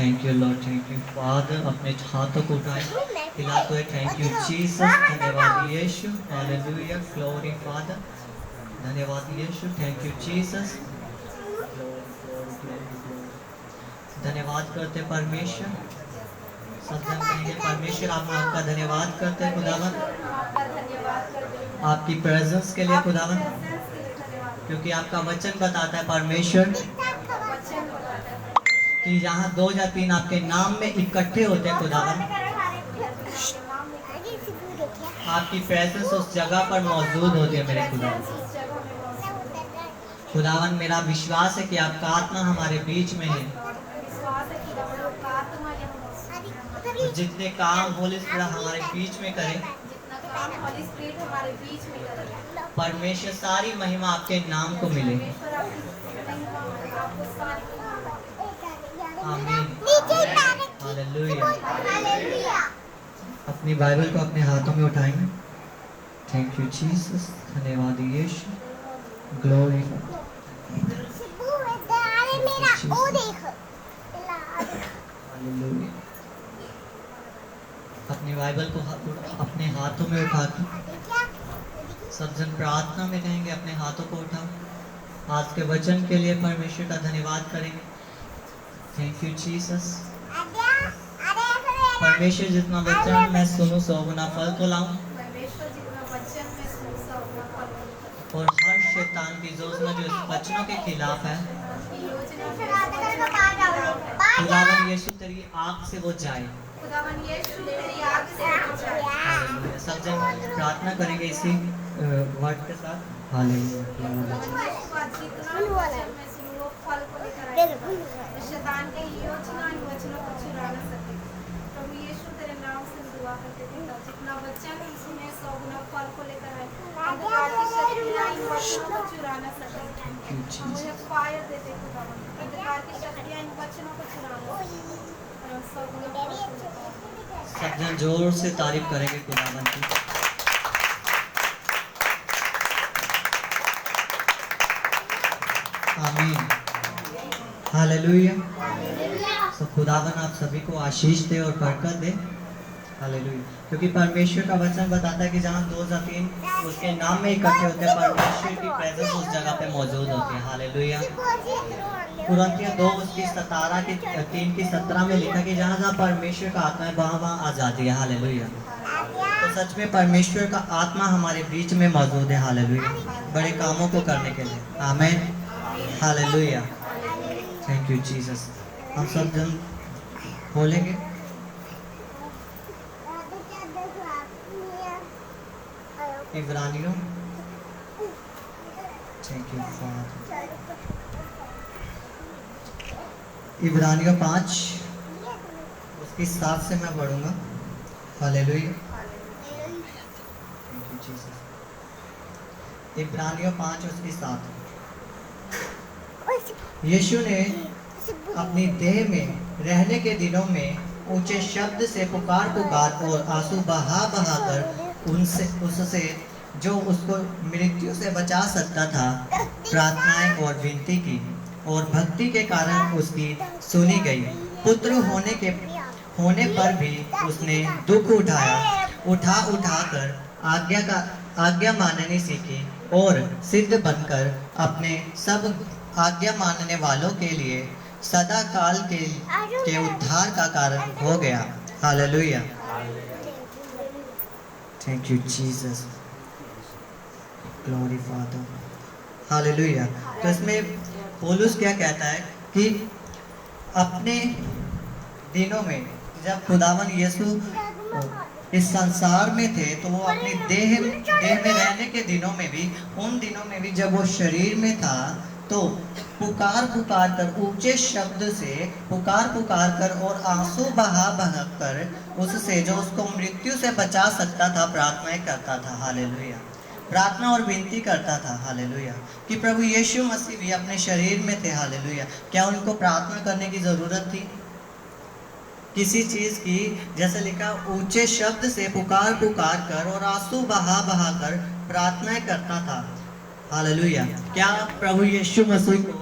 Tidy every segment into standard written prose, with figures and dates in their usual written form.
Thank you lord, thank you father. अपने हाथों को उठाए हिलाते हुए थैंक यू जीसस, धन्यवाद यीशु, हालेलुया, ग्लोरी फादर, धन्यवाद यीशु, थैंक यू जीसस, धन्यवाद करते परमेश्वर। सब जन कहेंगे परमेश्वर आप आपका धन्यवाद करते खुदावन, आपकी प्रेजेंस के लिए खुदावन, क्योंकि आपका वचन बताता है परमेश्वर कि जहाँ 2 या 3 आपके नाम में इकट्ठे होते हैं खुदावन, आपकी प्रेजेंस उस जगह पर मौजूद होती है मेरे खुदावन। खुदावन मेरा विश्वास है कि आपका आत्मा हमारे बीच में है, और जितने काम होली स्पिरिट हमारे बीच में करे, परमेश्वर सारी महिमा आपके नाम को मिले। आमीन, हालेलुया। अपनी बाइबल को अपने हाथों में उठाएंगे। थैंक यू जीसस, धन्यवाद यीशु, ग्लोरी। हालेलुया। अपनी बाइबल को अपने हाथों में उठा के सब जन प्रार्थना में कहेंगे, अपने हाथों को उठाओ। आज के वचन के लिए परमेश्वर का धन्यवाद करेंगे। Thank you Jesus. परमेश्वर जितना वचन मैं सुनूं सौ गुना फल को लाऊं, और हर शैतान की योजना जो इस वचनों के खिलाफ है, खुदावन यीशु तेरी आग से वो जाए। सब जन प्रार्थना करेंगे इसी वर्ड के साथ। हालेलुया। शैतान के योजना इन वचनों को चुरा न सके। प्रभु यीशु तेरे नाम से दुआ करते हैं, जितना वचन सुने 100 गुना फल को लेकर आए, अंधकार की शक्तियां इन वचनों को चुरा न सके। मुझे फायर देते खुदावन, अंधकार की शक्तियां इन वचनों को चुरा न सके। 100 गुना फल को लेकर आए। सब जन जोर से तारीफ करेंगे खुदावन की। आमीन, हालेलुया। तो खुदावन आप सभी को आशीष दे और बरकत दे। हालेलुया। क्योंकि परमेश्वर का वचन बताता है कि जहाँ 2 या 3 उसके नाम में इकट्ठे होते हैं, परमेश्वर की प्रेजेंस उस जगह पे मौजूद होती है। हालेलुया। कुरिन्थियों 2 उसकी 17 की 3 की 17 में लिखा कि जहाँ जहाँ परमेश्वर का आत्मा है वहाँ वहाँ आजादी है। हालेलुया। तो सच में परमेश्वर का आत्मा हमारे बीच में मौजूद है। हालेलुया। बड़े कामों को करने के लिए। आमीन, हालेलुया। Thank you Jesus. हम सब जन बोलेंगे। इब्रानियों, थैंक यू फादर। इब्रानियों 5 उसकी 7 से मैं पढ़ूंगा। हालेलुया। Thank you Jesus. इब्रानियों 5 उसकी 7। यीशु ने अपनी देह में रहने के दिनों में ऊंचे शब्द से पुकार पुकार और आंसू बहा बहा कर उससे जो उसको मृत्यु से बचा सकता था प्रार्थनाएं और विनती की, और भक्ति के कारण उसकी सुनी गई। पुत्र होने पर भी उसने दुख उठा कर आज्ञा माननी सीखी, और सिद्ध बनकर अपने सब आज्ञा मानने वालों के लिए सदा काल के उद्धार का कारण हो गया। Hallelujah. Thank you Jesus, glory father. Hallelujah. तो इसमें पौलुस क्या कहता है कि अपने दिनों में जब खुदावन यीशु इस संसार में थे, तो वो अपनी देह में रहने के दिनों में भी, उन दिनों में भी जब वो शरीर में था, तो पुकार कर ऊंचे शब्द से पुकार कर और आंसू बहा कर उससे जो उसको मृत्यु से बचा सकता था प्रार्थनाएं करता था। हालेलुया। प्रार्थना और विनती करता था। हालेलुया। कि प्रभु यीशु मसीह भी अपने शरीर में थे। हालेलुया। क्या उनको प्रार्थना करने की जरूरत थी किसी चीज की? जैसे लिखा, ऊंचे शब्द से पुकार कर और आंसू बहा कर प्रार्थनाएं करता था। हालेलुया। क्या प्रभु यीशु मसीह को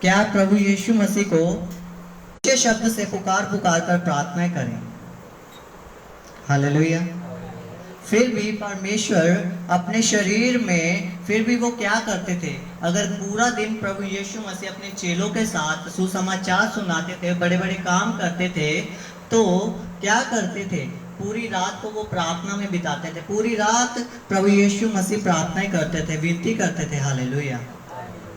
क्या प्रभु यीशु मसीह को ऊंचे शब्द से पुकार पुकार कर प्रार्थना करें। हालेलुया। फिर भी परमेश्वर अपने शरीर में फिर भी वो क्या करते थे, अगर पूरा दिन प्रभु यीशु मसीह अपने चेलों के साथ सुसमाचार सुनाते थे, बड़े बड़े काम करते थे, तो क्या करते थे, पूरी रात को वो प्रार्थना में बिताते थे। पूरी रात प्रभु यीशु मसीह प्रार्थनाएं करते थे, विनती करते थे। हालेलुया।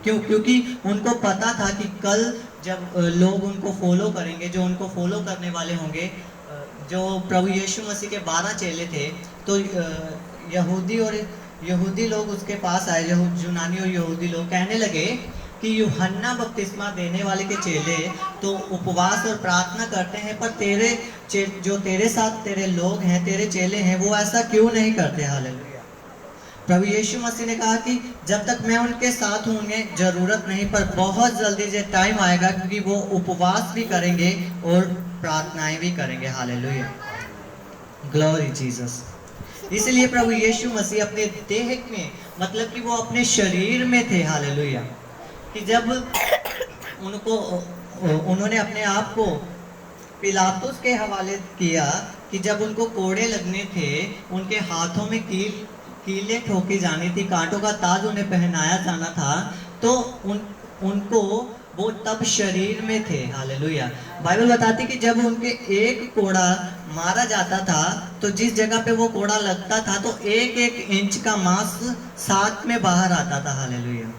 क्यों? क्योंकि उनको पता था कि कल जब लोग उनको फॉलो करेंगे, जो उनको फॉलो करने वाले होंगे, जो प्रभु यीशु मसीह के 12 चेले थे, तो यहूदी लोग उसके पास आए, यूनानी और यहूदी लोग कहने लगे कि यूहन्ना बपतिस्मा देने वाले के चेले तो उपवास और प्रार्थना करते हैं, पर जो तेरे साथ तेरे लोग हैं, तेरे चेले हैं, वो ऐसा क्यों नहीं करते। हालेलुया। प्रभु यीशु मसीह ने कहा कि जब तक मैं उनके साथ हूँ उन्हें जरूरत नहीं, पर बहुत जल्दी ये टाइम आएगा क्योंकि वो उपवास भी करेंगे और प्रार्थनाएं भी करेंगे। हालेलुया। Glory Jesus. इसलिए प्रभु यीशु मसीह अपने देह में, मतलब कि वो अपने शरीर में थे। हालेलुया। कि जब उन्होंने अपने आप को पिलातुस के हवाले किया कि जब उनको कोड़े लगने थे, उनके हाथों में कीले ठोकी जानी थी, कांटों का ताज उन्हें पहनाया जाना था, तो उनको वो तब शरीर में थे। हालेलुया। बाइबल बताती कि जब उनके एक कोड़ा मारा जाता था, तो जिस जगह पे वो कोड़ा लगता था, तो 1-1 इंच का मांस साथ में बाहर आता था। हालेलुया।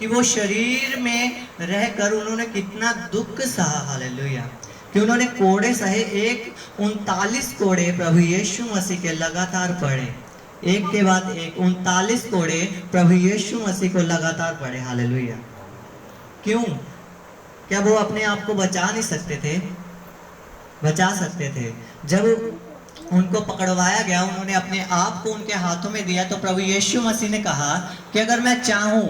कि वो शरीर में रहकर उन्होंने कितना दुख सहा। हालेलुया। कि उन्होंने कोड़े सहे, 39 कोड़े प्रभु यीशु मसीह के लगातार पड़े, एक के बाद एक 39 कोड़े प्रभु यीशु मसीह को लगातार पड़े। हालेलुया। क्यों? क्या वो अपने आप को बचा नहीं सकते थे? बचा सकते थे। जब उनको पकड़वाया गया, उन्होंने अपने आप को उनके हाथों में दिया, तो प्रभु यीशु मसीह ने कहा कि अगर मैं चाहूं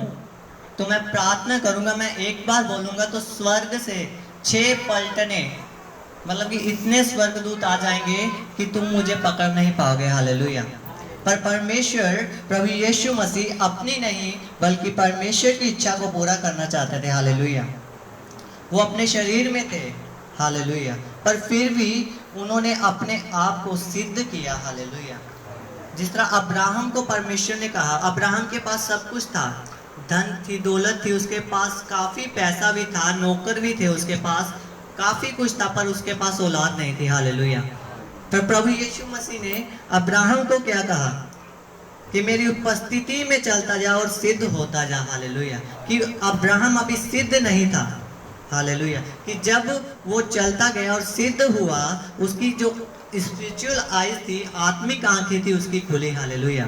तो मैं प्रार्थना करूंगा, मैं एक बार बोलूंगा तो स्वर्ग से 6 पलटने, मतलब कि इतने स्वर्गदूत आ जाएंगे कि तुम मुझे पकड़ नहीं पाओगे। हालेलुया। पर परमेश्वर प्रभु यीशु मसीह अपनी नहीं बल्कि परमेश्वर की इच्छा को पूरा करना चाहते थे। हालेलुया। वो अपने शरीर में थे। हालेलुया। पर फिर भी उन्होंने अपने आप को सिद्ध किया। हालेलुया। जिस तरह अब्राहम को परमेश्वर ने कहा, अब्राहम के पास सब कुछ था, धन थी, दौलत थी, उसके पास काफी पैसा भी था, नौकर भी थे, उसके पास काफी कुछ था, पर उसके पास औलाद नहीं थी। हालेलुया। तो प्रभु यीशु मसीह ने अब्राहम को क्या कहा कि मेरी उपस्थिति में चलता जा और सिद्ध होता जा। हालेलुया। कि अब्राहम अभी सिद्ध नहीं था। हालेलुया। कि जब वो चलता गया और सिद्ध हुआ, उसकी जो स्पिरिचुअल आईज थी, आत्मिक आंखें थी, उसकी खुली। हालेलुया।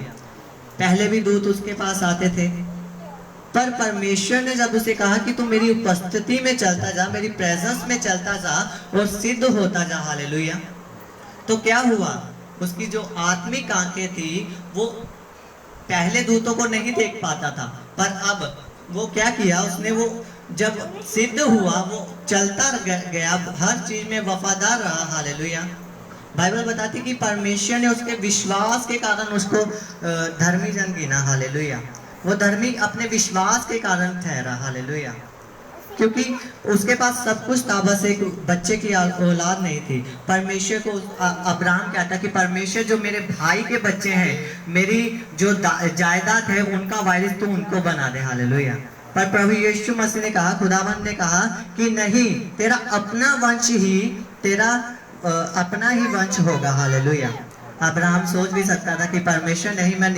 पहले भी दूत उसके पास आते थे, पर परमेश्वर ने जब उसे कहा कि तू मेरी उपस्थिति में चलता जा, मेरी प्रेजेंस में चलता जा और सिद्ध होता जा। हालेलुया। तो क्या हुआ, उसकी जो आत्मिक आंखें थी वो पहले दूतों को नहीं देख पाता था, पर अब वो क्या किया, उसने वो जब सिद्ध हुआ वो चलता गया, हर चीज में वफादार रहा। हालेलुया। बाइबल बताती कि परमेश्वर ने उसके विश्वास के कारण उसको धर्मी जन गिना। हालेलुया। वो धर्मी अपने विश्वास के कारण ठहरा। हालेलुया। क्योंकि उसके पास सब कुछ था, बस एक बच्चे की औलाद नहीं थी। परमेश्वर को अब्राहम कहता कि परमेश्वर जो मेरे भाई के बच्चे हैं, मेरी जो जायदाद है, उनका वारिस तू उनको बना दे। हालेलुया। पर प्रभु यीशु मसीह ने कहा, खुदावंद ने कहा कि नहीं, तेरा अपना वंश ही, तेरा अपना ही वंश होगा। हालेलुया। अब्राहम सोच भी सकता था कि परमेश्वर नहीं, मैं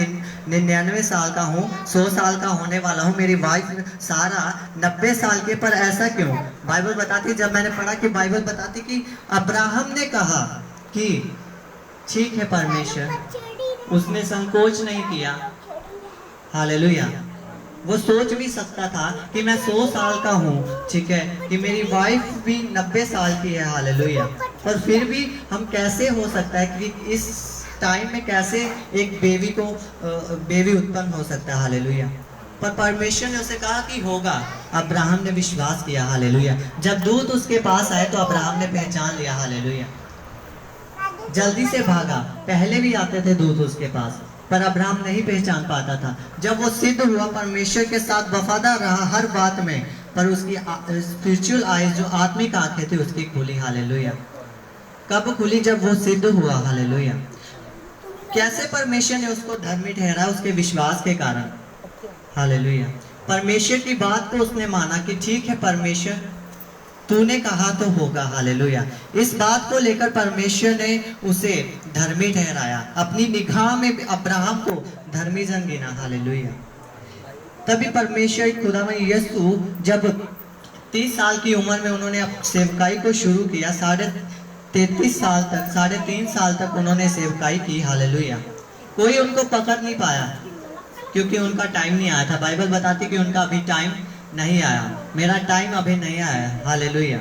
99 साल का हूँ, 100 साल का होने वाला हूँ, मेरी वाइफ सारा 90 साल के, पर ऐसा क्यों? बाइबल बताती, जब मैंने पढ़ा कि बाइबल बताती कि अब्राहम ने कहा कि ठीक है परमेश्वर, उसने संकोच नहीं किया। हालेलुया। वो सोच भी सकता था कि मैं 100 साल का हूँ, ठीक है, कि मेरी वाइफ भी 90 साल की है। हालेलुया। पर फिर भी हम कैसे हो सकता है कि इस टाइम में कैसे एक बेबी उत्पन्न हो सकता है। हालेलुया। पर परमेश्वर ने उसे कहा कि होगा। अब्राहम ने विश्वास किया। हालेलुया। जब दूत उसके पास आए तो अब्राहम ने पहचान लिया। हालेलुया। जल्दी से भागा, पहले भी आते थे दूत उसके पास, पर अब्राहम नहीं पहचान पाता था। जब वो सिद्ध हुआ, परमेश्वर के साथ वफादार रहा हर बात में, पर उसकी स्पिरिचुअल आईज जो आत्मिक आंखें थी उसकी खुली। हालेलुया। कब खुली? जब वो सिद्ध हुआ। हालेलुया। कैसे परमेश्वर ने उसको धर्मी ठहरा? उसके विश्वास के कारण। हालेलुया। परमेश्वर की बात को उसने माना कि ठीक है परमेश्वर, तूने कहा तो होगा। हालेलुया। इस बात को लेकर परमेश्वर ने उसे धर्मी ठहराया, अपनी निगाह में अब्राहम को धर्मी जन गिना। हालेलुया। तभी परमेश्वर खुदावन यीशु जब 30 साल की उम्र में उन्होंने सेवकाई को शुरू किया, 33 साल तक, 3.5 साल तक उन्होंने सेवकाई की। हालेलुया। कोई उनको पकड़ नहीं पाया क्योंकि उनका टाइम नहीं आया था। बाइबल बताती कि उनका अभी टाइम नहीं आया, मेरा टाइम अभी नहीं आया। हालेलुया।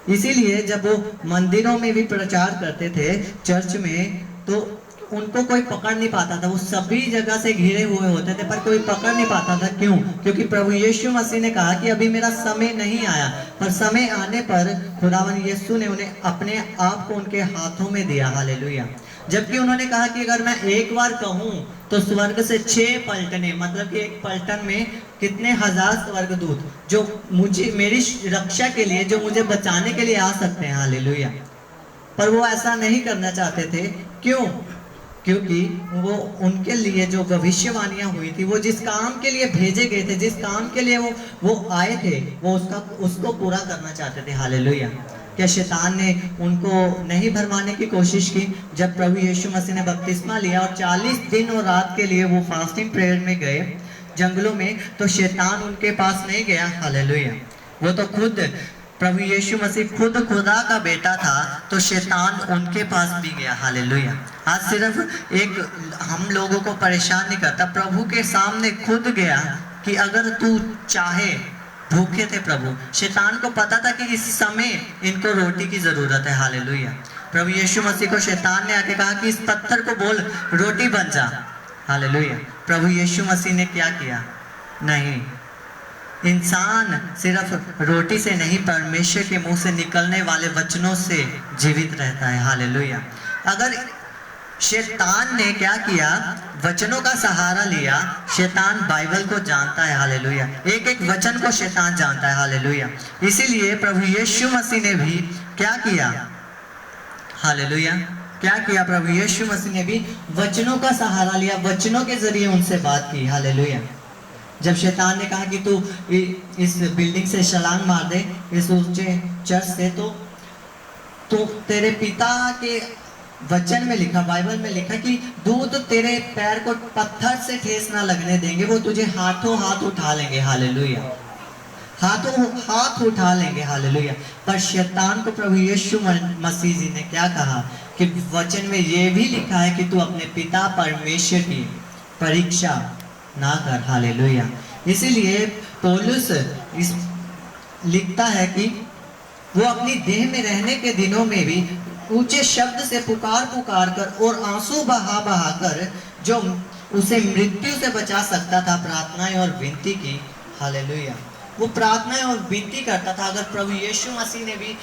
इसीलिए जब वो मंदिरों में भी प्रचार करते थे, चर्च में, तो उनको कोई पकड़ नहीं पाता था। वो सभी जगह से घिरे हुए होते थे पर कोई पकड़ नहीं पाता था। क्यों? क्योंकि प्रभु यीशु मसीह ने कहा कि अभी मेरा समय नहीं आया, पर समय आने पर खुदावन यीशु ने उन्हें अपने आप को उनके हाथों में दिया। हालेलुया। जबकि उन्होंने कहा कि अगर मैं एक बार कहूं तो स्वर्ग से 6 पलटने, मतलब कि एक पलटन में कितने हजार स्वर्गदूत जो मुझे, मेरी रक्षा के लिए, जो मुझे बचाने के लिए आ सकते हैं। हालेलुया। पर वो ऐसा नहीं करना चाहते थे। क्यों? क्योंकि वो उनके लिए जो भविष्यवाणियां हुई थी, वो जिस काम के लिए भेजे गए थे, जिस काम के लिए वो आए थे, वो उसको पूरा करना चाहते थे। हालेलुया। क्या शैतान ने उनको नहीं भरमाने की कोशिश की? जब प्रभु यीशु मसीह ने बपतिस्मा लिया और 40 दिन और रात के लिए वो फास्टिंग प्रेयर में गए जंगलों में, तो शैतान उनके पास नहीं गया। हालेलुया। वो तो खुद प्रभु यीशु मसीह खुद खुदा का बेटा था, तो शैतान उनके पास भी गया। हालेलुया। आज सिर्फ एक हम लोगों को परेशान नहीं करता, प्रभु के सामने खुद गया कि अगर तू चाहे। भूखे थे प्रभु, शैतान को पता था कि इस समय इनको रोटी की जरूरत है। हालेलुया। प्रभु यीशु मसीह को शैतान ने आके कहा कि इस पत्थर को बोल रोटी बन जा। हालेलुया। प्रभु यीशु मसीह ने क्या किया? नहीं, इंसान सिर्फ रोटी से नहीं, परमेश्वर के मुंह से निकलने वाले वचनों से जीवित रहता है। हालेलुया। अगर शैतान ने क्या किया? वचनों का सहारा लिया। शैतान बाइबल को जानता है। हालेलुया। एक एक वचन को शैतान जानता है। हालेलुया। इसीलिए प्रभु यीशु मसीह ने भी क्या किया? हालेलुया। क्या किया? प्रभु यीशु मसीह ने भी वचनों का सहारा लिया, वचनों के जरिए उनसे बात की। हालेलुया। जब शैतान ने कहा कि तू इस बिल्डिंग से छलांग मार दे, इस ऊंचे चर्च से, तो तेरे पिता के वचन में लिखा, बाइबल में लिखा कि दूत तेरे पैर को पत्थर से ठेस ना लगने देंगे, वो तुझे हाथों हाथ उठा लेंगे। हालेलुया। हाथों हाथ उठा लेंगे। हालेलुया। पर शैतान को प्रभु यीशु मसीह जी ने क्या कहा कि वचन में ये भी लिखा है कि तू अपने पिता परमेश्वर की परीक्षा ना कर। हालेलुया। इसीलिए पौलुस लिखता है कि वो अपनी देह में रहने के दिनों में भी ऊंचे शब्द से पुकार कर और आंसू बहा कर जो उसे मृत्यु से बचा सकता था, प्रार्थनाएं और विनती की। हालेलुया। वो प्रार्थनाएं और विनती करता था। अगर प्रभु यीशु मसीह ने भी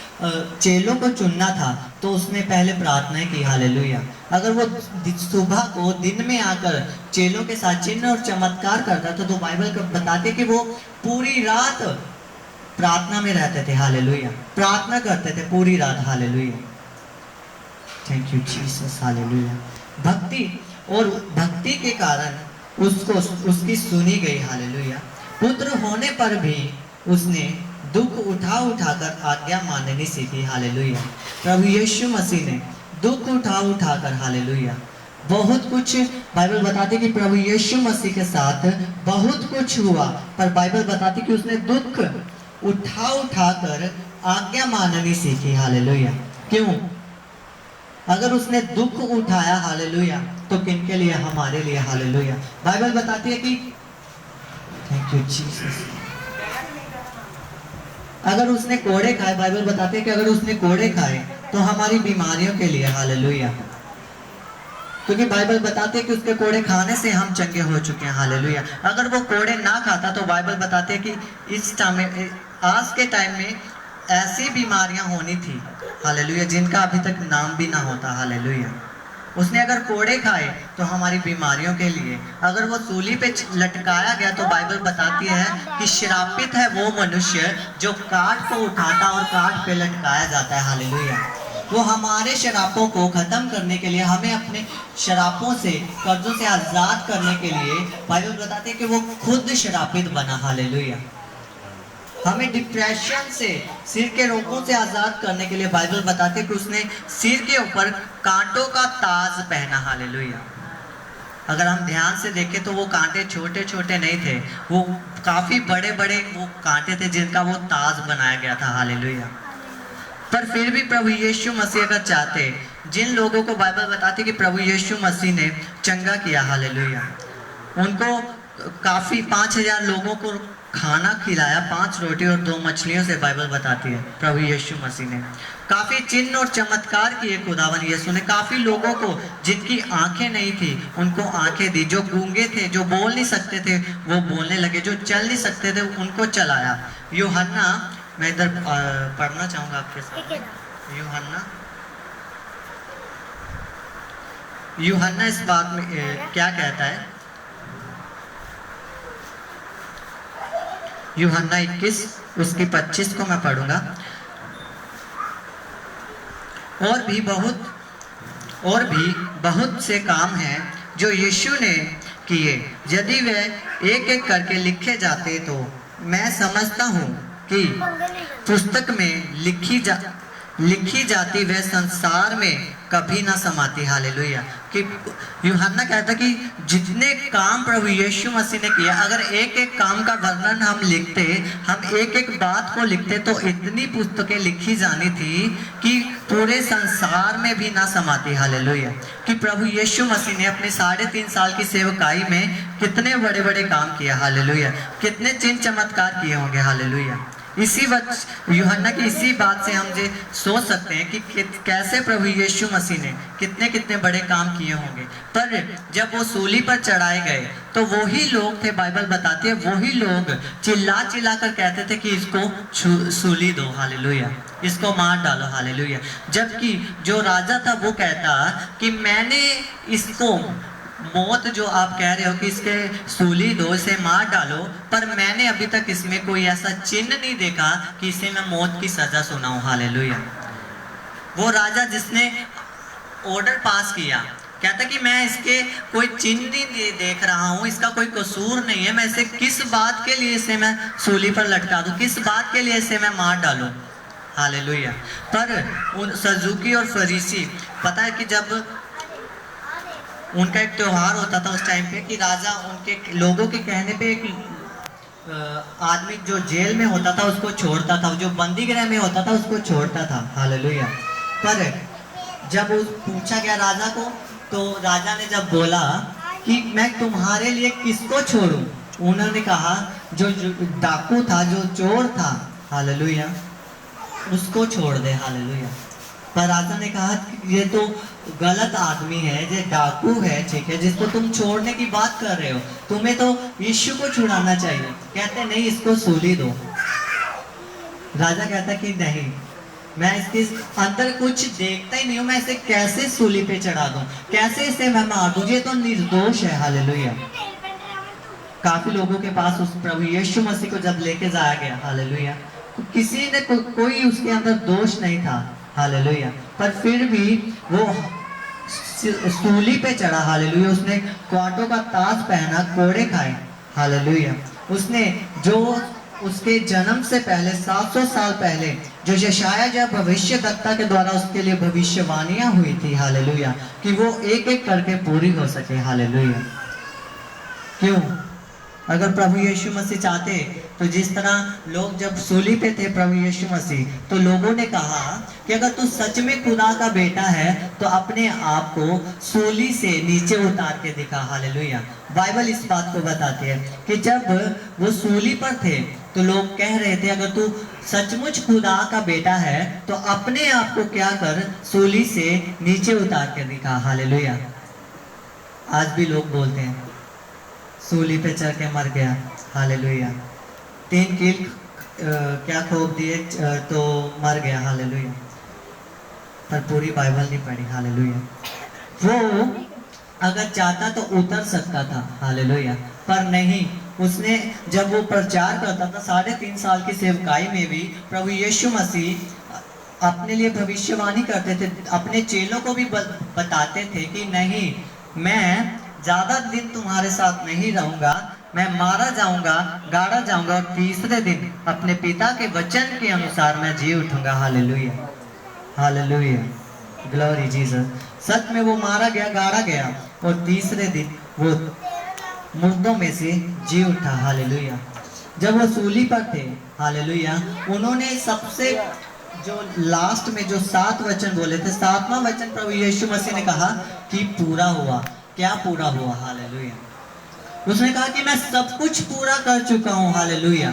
चेलों को चुनना था तो उसने पहले प्रार्थनाएं की। हालेलुया। अगर वो सुबह को दिन में आकर चेलों के साथ चिन्ह और चमत्कार करता था, तो बाइबल बताते कि वो पूरी रात प्रार्थना में रहते थे। हालेलुया। प्रार्थना करते थे पूरी रात। Hallelujah. Thank you Jesus. Hallelujah. भक्ति के कारण उसकी सुनी गई। हालेलुया। पुत्र होने पर भी उसने दुख उठा कर आज्ञा माननी सीखी। हालेलुया। प्रभु यीशु मसीह ने दुख उठा कर, हालेलुया, बहुत कुछ बाइबल बताती कि प्रभु यीशु मसीह के साथ बहुत कुछ हुआ, पर बाइबल बताती कि उसने दुख उठा कर आज्ञा माननी सीखी। हालेलुया। क्यों? अगर उसने दुख उठाया, हालेलुया, तो किनके लिए? हमारे लिए। हालेलुया। बाइबल बताती है कि थैंक यू जीसस। अगर उसने कोड़े खाए, बाइबल बताती है कि अगर उसने कोड़े खाए तो हमारी बीमारियों के लिए। हालेलुया। क्योंकि बाइबल बताती है कि उसके कोड़े खाने से हम चंगे हो चुके हैं। हालेलुया। अगर वो कोड़े ना खाता तो बाइबल बताती है कि इस टाइम में, आज के टाइम में ऐसी बीमारियां होनी थी, हालेलुया, जिनका अभी तक नाम भी ना होता। हालेलुया। उसने अगर कोड़े खाए तो हमारी बीमारियों के लिए, अगर वो सूली पे लटकाया गया तो बाइबल बताती है कि श्रापित है वो मनुष्य जो काठ को उठाता और काठ पे लटकाया जाता है। हालेलुया। वो हमारे शरापों को ख़त्म करने के लिए, हमें अपने शरापों से, कर्जों से आज़ाद करने के लिए बाइबल बताते हैं कि वो खुद शरापित बना। हालेलुया। हमें डिप्रेशन से, सिर के रोगों से आज़ाद करने के लिए बाइबल बताते हैं कि उसने सिर के ऊपर कांटों का ताज पहना। हालेलुया। अगर हम ध्यान से देखें तो वो कांटे छोटे छोटे नहीं थे, वो काफ़ी बड़े बड़े वो कांटे थे जिनका वो ताज बनाया गया था। हालेलुया। पर फिर भी प्रभु यीशु मसीह अगर चाहते, जिन लोगों को बाइबल बताती कि प्रभु यीशु मसीह ने चंगा किया, हालेलुया, उनको काफ़ी 5000 लोगों को खाना खिलाया 5 रोटी और 2 मछलियों से, बाइबल बताती है प्रभु यीशु मसीह ने काफ़ी चिन्ह और चमत्कार किए। खुदावन यीशु ने काफ़ी लोगों को, जिनकी आंखें नहीं थी उनको आंखें दी, जो गूंगे थे, जो बोल नहीं सकते थे वो बोलने लगे, जो चल नहीं सकते थे उनको चलाया। यूहन्ना, मैं इधर पढ़ना चाहूँगा आपके साथ। यूहन्ना इस बात में क्या कहता है? यूहन्ना 21 उसकी 25 को मैं पढ़ूंगा। और भी बहुत से काम हैं जो यीशु ने किए, यदि वे एक एक करके लिखे जाते तो मैं समझता हूँ कि पुस्तक में लिखी जाती वह संसार में कभी ना समाती। हालेलुया। कि यूहन्ना कहता कि जितने काम प्रभु यीशु मसीह ने किया, अगर एक एक काम का वर्णन हम लिखते, हम एक एक बात को लिखते तो इतनी पुस्तकें लिखी जानी थी कि पूरे संसार में भी ना समाती। हालेलुया। कि प्रभु यीशु मसीह ने अपने 3.5 साल की सेवकाई में कितने बड़े बड़े काम किए। हालेलुया। कितने चिन्ह चमत्कार किए होंगे। हालेलुया। इसी वक्त यूहन्ना की इसी बात से हम ये सोच सकते हैं कि कैसे प्रभु यीशु मसीह ने कितने बड़े काम किए होंगे। पर जब वो सूली पर चढ़ाए गए तो वही लोग थे, बाइबल बताती है, वही लोग चिल्ला चिल्ला कर कहते थे कि इसको सूली दो। हालेलुया। इसको मार डालो। हालेलुया। जबकि जो राजा था वो कहता कि मैंने इसको, मौत जो आप कह रहे हो कि इसके सूली दो, इसे मार डालो, पर मैंने अभी तक इसमें कोई ऐसा चिन्ह नहीं देखा कि इसे मैं मौत की सजा सुनाऊं। हालेलुया। वो राजा जिसने ऑर्डर पास किया कहता कि मैं इसके कोई चिन्ह नहीं देख रहा हूँ, इसका कोई कसूर नहीं है, मैं इसे किस बात के लिए इसे मैं सूली पर लटका दूं, किस बात के लिए इसे मैं मार डालूं। हालेलुया। पर उन सदूकी और फरीसी, पता है कि जब उनका एक त्योहार होता था उस टाइम पे कि राजा उनके लोगों के कहने पे एक आदमी जो जेल में होता था उसको छोड़ता था, जो बंदी गृह में होता था उसको छोड़ता था। हालेलुया। पर जब पूछा गया राजा को, तो राजा ने जब बोला कि मैं तुम्हारे लिए किसको छोड़ूं, उन्होंने कहा जो डाकू था, जो चोर था, हालेलुया, उसको छोड़ दे। हालेलुया। पर राजा ने कहा ये तो गलत आदमी है, ये डाकू है, ठीक है, जिसको तुम छोड़ने की बात कर रहे हो, तुम्हें तो यीशु को छुड़ाना चाहिए। कहते नहीं, इसको सूली दो। राजा कहता कि नहीं, मैं इसके अंदर कुछ देखता ही नहीं हूँ, मैं इसे कैसे सूली पे चढ़ा दूं, कैसे इसे मैं मार दूं, ये तो निर्दोष है। हालेलुया। काफी लोगों के पास उस प्रभु यीशु मसीह को जब लेके जाया गया, हालेलुया, किसी ने कोई उसके अंदर दोष नहीं था। हालेलुया। पर फिर भी वो सूली पे चढ़ा। हालेलुया। उसने कांटों का ताज पहना, कोड़े खाए। हालेलुया। उसने जो उसके जन्म से पहले 700 साल पहले जो यशाया जब भविष्यवक्ता के द्वारा उसके लिए भविष्यवाणियां हुई थी, हालेलुया, कि वो एक एक करके पूरी हो सके। हालेलुया। क्यों? अगर प्रभु यीशु मसीह चाहते तो जिस तरह लोग जब सूली पे थे प्रभु यीशु मसीह, तो लोगों ने कहा कि अगर तू सच में खुदा का बेटा है तो अपने आप को सूली से नीचे उतार के दिखा। हालेलुया। बाइबल इस बात को बताती है कि जब वो सूली पर थे तो लोग कह रहे थे अगर तू सचमुच खुदा का बेटा है तो अपने आप को क्या कर, सूली से नीचे उतार के दिखा। हालेलुया। आज भी लोग बोलते हैं सूली पे चढ़ के मर गया। हालेलुया। 3 कील क्या ठोक दिए तो मर गया। हालेलुया। पर पूरी बाइबल नहीं पढ़ी। हालेलुया। वो अगर चाहता तो उतर सकता था, हालेलुया, पर नहीं। उसने जब वो प्रचार करता था 3.5 साल की सेवकाई में भी प्रभु यीशु मसीह अपने लिए भविष्यवाणी करते थे, अपने चेलों को भी बताते थे कि नहीं, मैं ज़्यादा दिन तुम्हारे साथ नहीं रहूँगा, मैं मारा जाऊँगा, गाड़ा जाऊँगा और तीसरे दिन अपने पिता के वचन के अनुसार मैं जी उठूँगा। Hallelujah, hallelujah, glory Jesus. सच में वो मारा गया, गाड़ा गया और तीसरे दिन वो मुर्दों में से जी उठा। हालेलुया। जब वो सूली पर थे, हालेलुया, उन्होंने सबसे जो लास्ट में जो 7 वचन बोले थे, 7वां वचन प्रभु यीशु मसीह ने कहा कि पूरा हुआ। क्या पूरा हुआ? हालेलुया। उसने कहा कि मैं सब कुछ पूरा कर चुका हूँ। हालेलुया।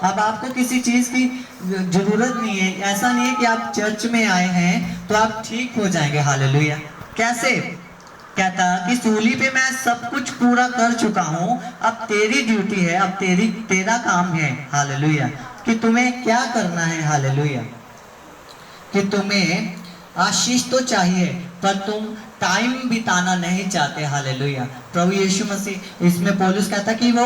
अब आपको किसी चीज की जरूरत नहीं है। ऐसा नहीं है कि आप चर्च में आए हैं तो आप ठीक हो जाएंगे। हालेलुया। कैसे? कहता कि सूली पे मैं सब कुछ पूरा कर चुका हूँ, अब तेरी ड्यूटी है, अब तेरा काम है। हालेलुया। कि तुम्हें क्या करना है। हालेलुया। कि तुम्हें आशीष तो चाहिए पर तुम टाइम बिताना नहीं चाहते। हालेलुया। प्रभु यीशु मसीह इसमें पौलुस कहता कि वो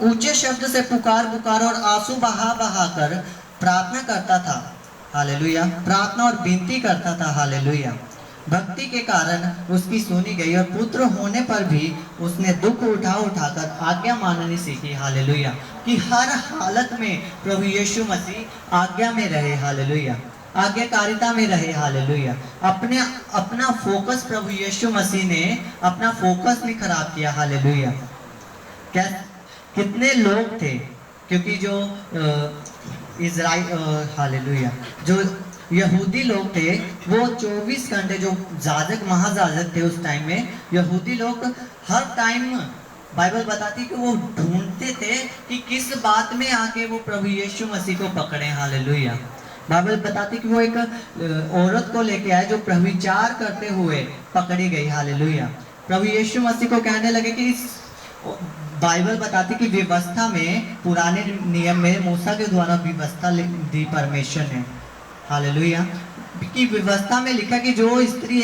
ऊंचे शब्द से पुकार और आंसू बहा कर प्रार्थना करता था। हालेलुया। प्रार्थना और विनती करता था। हालेलुया। भक्ति के कारण उसकी सुनी गई और पुत्र होने पर भी उसने दुख उठाकर आज्ञा माननी सीखी। हालेलुया। कि हर हालत में प्रभु यीशु मसीह आज्ञा में रहे। हालेलुया। आज्ञाकारिता में रहे। हालेलुया। अपना फोकस प्रभु यीशु मसीह ने अपना फोकस नहीं खराब किया। हालेलुया। क्या कितने लोग थे, क्योंकि जो इजराइल हालेलुया जो यहूदी लोग थे वो 24 घंटे, जो जाजक महाजाजक थे उस टाइम में, यहूदी लोग हर टाइम बाइबल बताती कि वो ढूंढते थे कि किस बात में आके वो प्रभु यीशु मसीह को पकड़े। हालेलुया। बाइबल बताती कि वो एक औरत को लेके आए जो प्रभुचार करते हुए पकड़ी गई। हालेलुया। प्रभु यीशु मसीह को कहने लगे कि बाइबल बताती कि व्यवस्था में, पुराने नियम में मूसा के द्वारा व्यवस्था दी परमेश्वर ने। हालेलुया। की व्यवस्था में लिखा कि जो स्त्री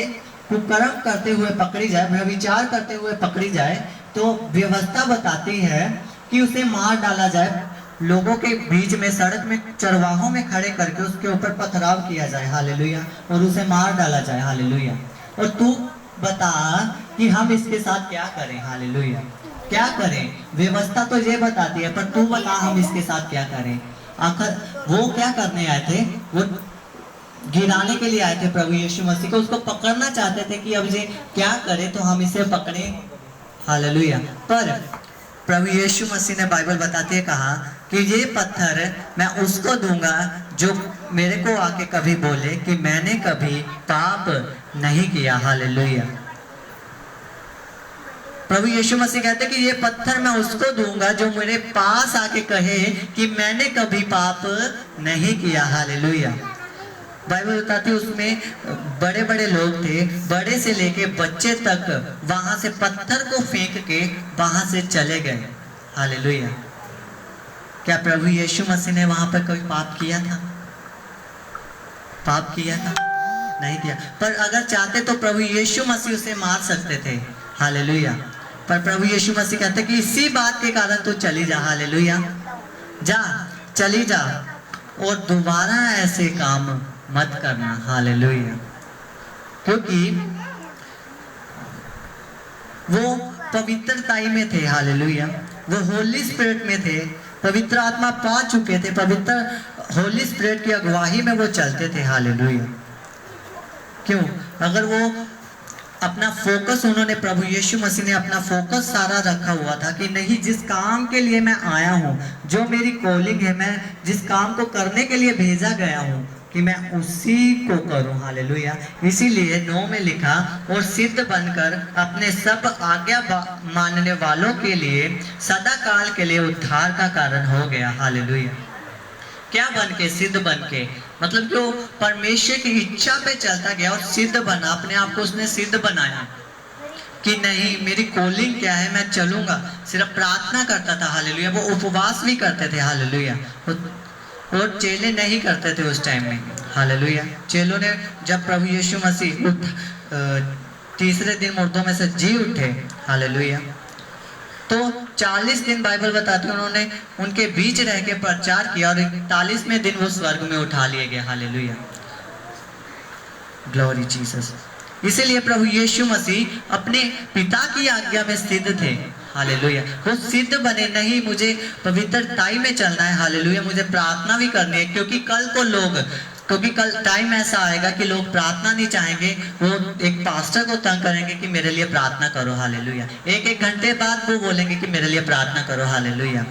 कुकर्म करते हुए पकड़ी जाए, व्यभिचार करते हुए पकड़ी जाए, तो व्यवस्था बताती है कि उसे मार डाला जाए, लोगों के बीच में, सड़क में, चरवाहों में खड़े करके उसके ऊपर पथराव किया जाए। हालेलुया। और उसे मार डाला जाए। हालेलुया। और तू बता कि हम इसके साथ क्या करें। हालेलुया। क्या करें? व्यवस्था तो ये बताती है, पर तू बता हम इसके साथ क्या करें। आखिर वो क्या करने आए थे? वो गिराने के लिए आए थे प्रभु यीशु मसीह को, उसको पकड़ना चाहते थे कि अब ये क्या करे तो हम इसे पकड़े। हालेलुया। पर प्रभु यीशु मसीह ने बाइबल बताते कहा कि ये पत्थर मैं उसको दूंगा जो मेरे को आके कभी बोले कि मैंने कभी पाप नहीं किया। हालेलुया। प्रभु यीशु मसीह कहते कि ये पत्थर मैं उसको दूंगा जो मेरे पास आके कहे कि मैंने कभी पाप नहीं किया। हालेलुया। बाइबल बताती उसमें बड़े बड़े लोग थे, बड़े से लेके बच्चे तक वहां से पत्थर को फेंक के वहां से चले गए। हालेलुया। क्या प्रभु यीशु मसीह ने वहां पर कोई पाप किया था? पाप किया था? नहीं किया। पर अगर चाहते तो प्रभु यीशु मसीह उसे मार सकते थे। हालेलुया। पर प्रभु यीशु मसीह कहते कि इसी बात के कारण तू चली जा। हालेलुया। जा, चली जा और दोबारा ऐसे काम मत करना। हालेलुया। क्योंकि वो पवित्रताई में थे। हालेलुया। वो होली स्पिरिट में थे, पवित्र आत्मा पा चुके थे, पवित्र होली स्पिरिट की अगुवाई में वो चलते थे। हालेलुया। क्यों? अगर वो अपना फोकस, उन्होंने, प्रभु यीशु मसीह ने अपना फोकस सारा रखा हुआ था कि नहीं, जिस काम के लिए मैं आया हूँ, जो मेरी कॉलिंग है, मैं जिस काम को करने के लिए भेजा गया हूँ, कि मैं उसी को करूं। हालेलुया। इसीलिए 9 में लिखा, और सिद्ध बनकर अपने सब आज्ञा मानने वालों के लिए सदा काल के लिए उद्धार का कारण हो गया। हालेलुया। क्या बन के? सिद्ध बन के, मतलब जो परमेश्वर की इच्छा पे चलता गया और सिद्ध बना, अपने आप को उसने सिद्ध बनाया कि नहीं, मेरी कॉलिंग क्या है, मैं चलूंगा। सिर्फ प्रार्थना करता था। हालेलुया। वो उपवास भी करते थे। हालेलुया। और चेले नहीं करते थे उस टाइम में। हालेलुया। चेलों ने जब प्रभु यीशु मसीह तीसरे दिन मुर्दों में से जी उठे, हालेलुया, तो 40 दिन बाइबल बताती है उन्होंने उनके बीच रह के प्रचार किया और 41वें दिन वो स्वर्ग में उठा लिए गए। Hallelujah, glory Jesus. इसीलिए प्रभु यीशु मसीह अपने पिता की आज्ञा में सिद्ध थे। हालेलुया। वो सिद्ध बने, नहीं मुझे पवित्रताई में चलना है, हालेलुया, मुझे प्रार्थना भी करनी है, क्योंकि कल टाइम ऐसा आएगा कि लोग प्रार्थना नहीं चाहेंगे, वो एक पास्टर को तंग करेंगे कि मेरे लिए प्रार्थना करो। हालेलुया। एक घंटे बाद वो बोलेंगे कि मेरे लिए प्रार्थना करो। हालेलुया।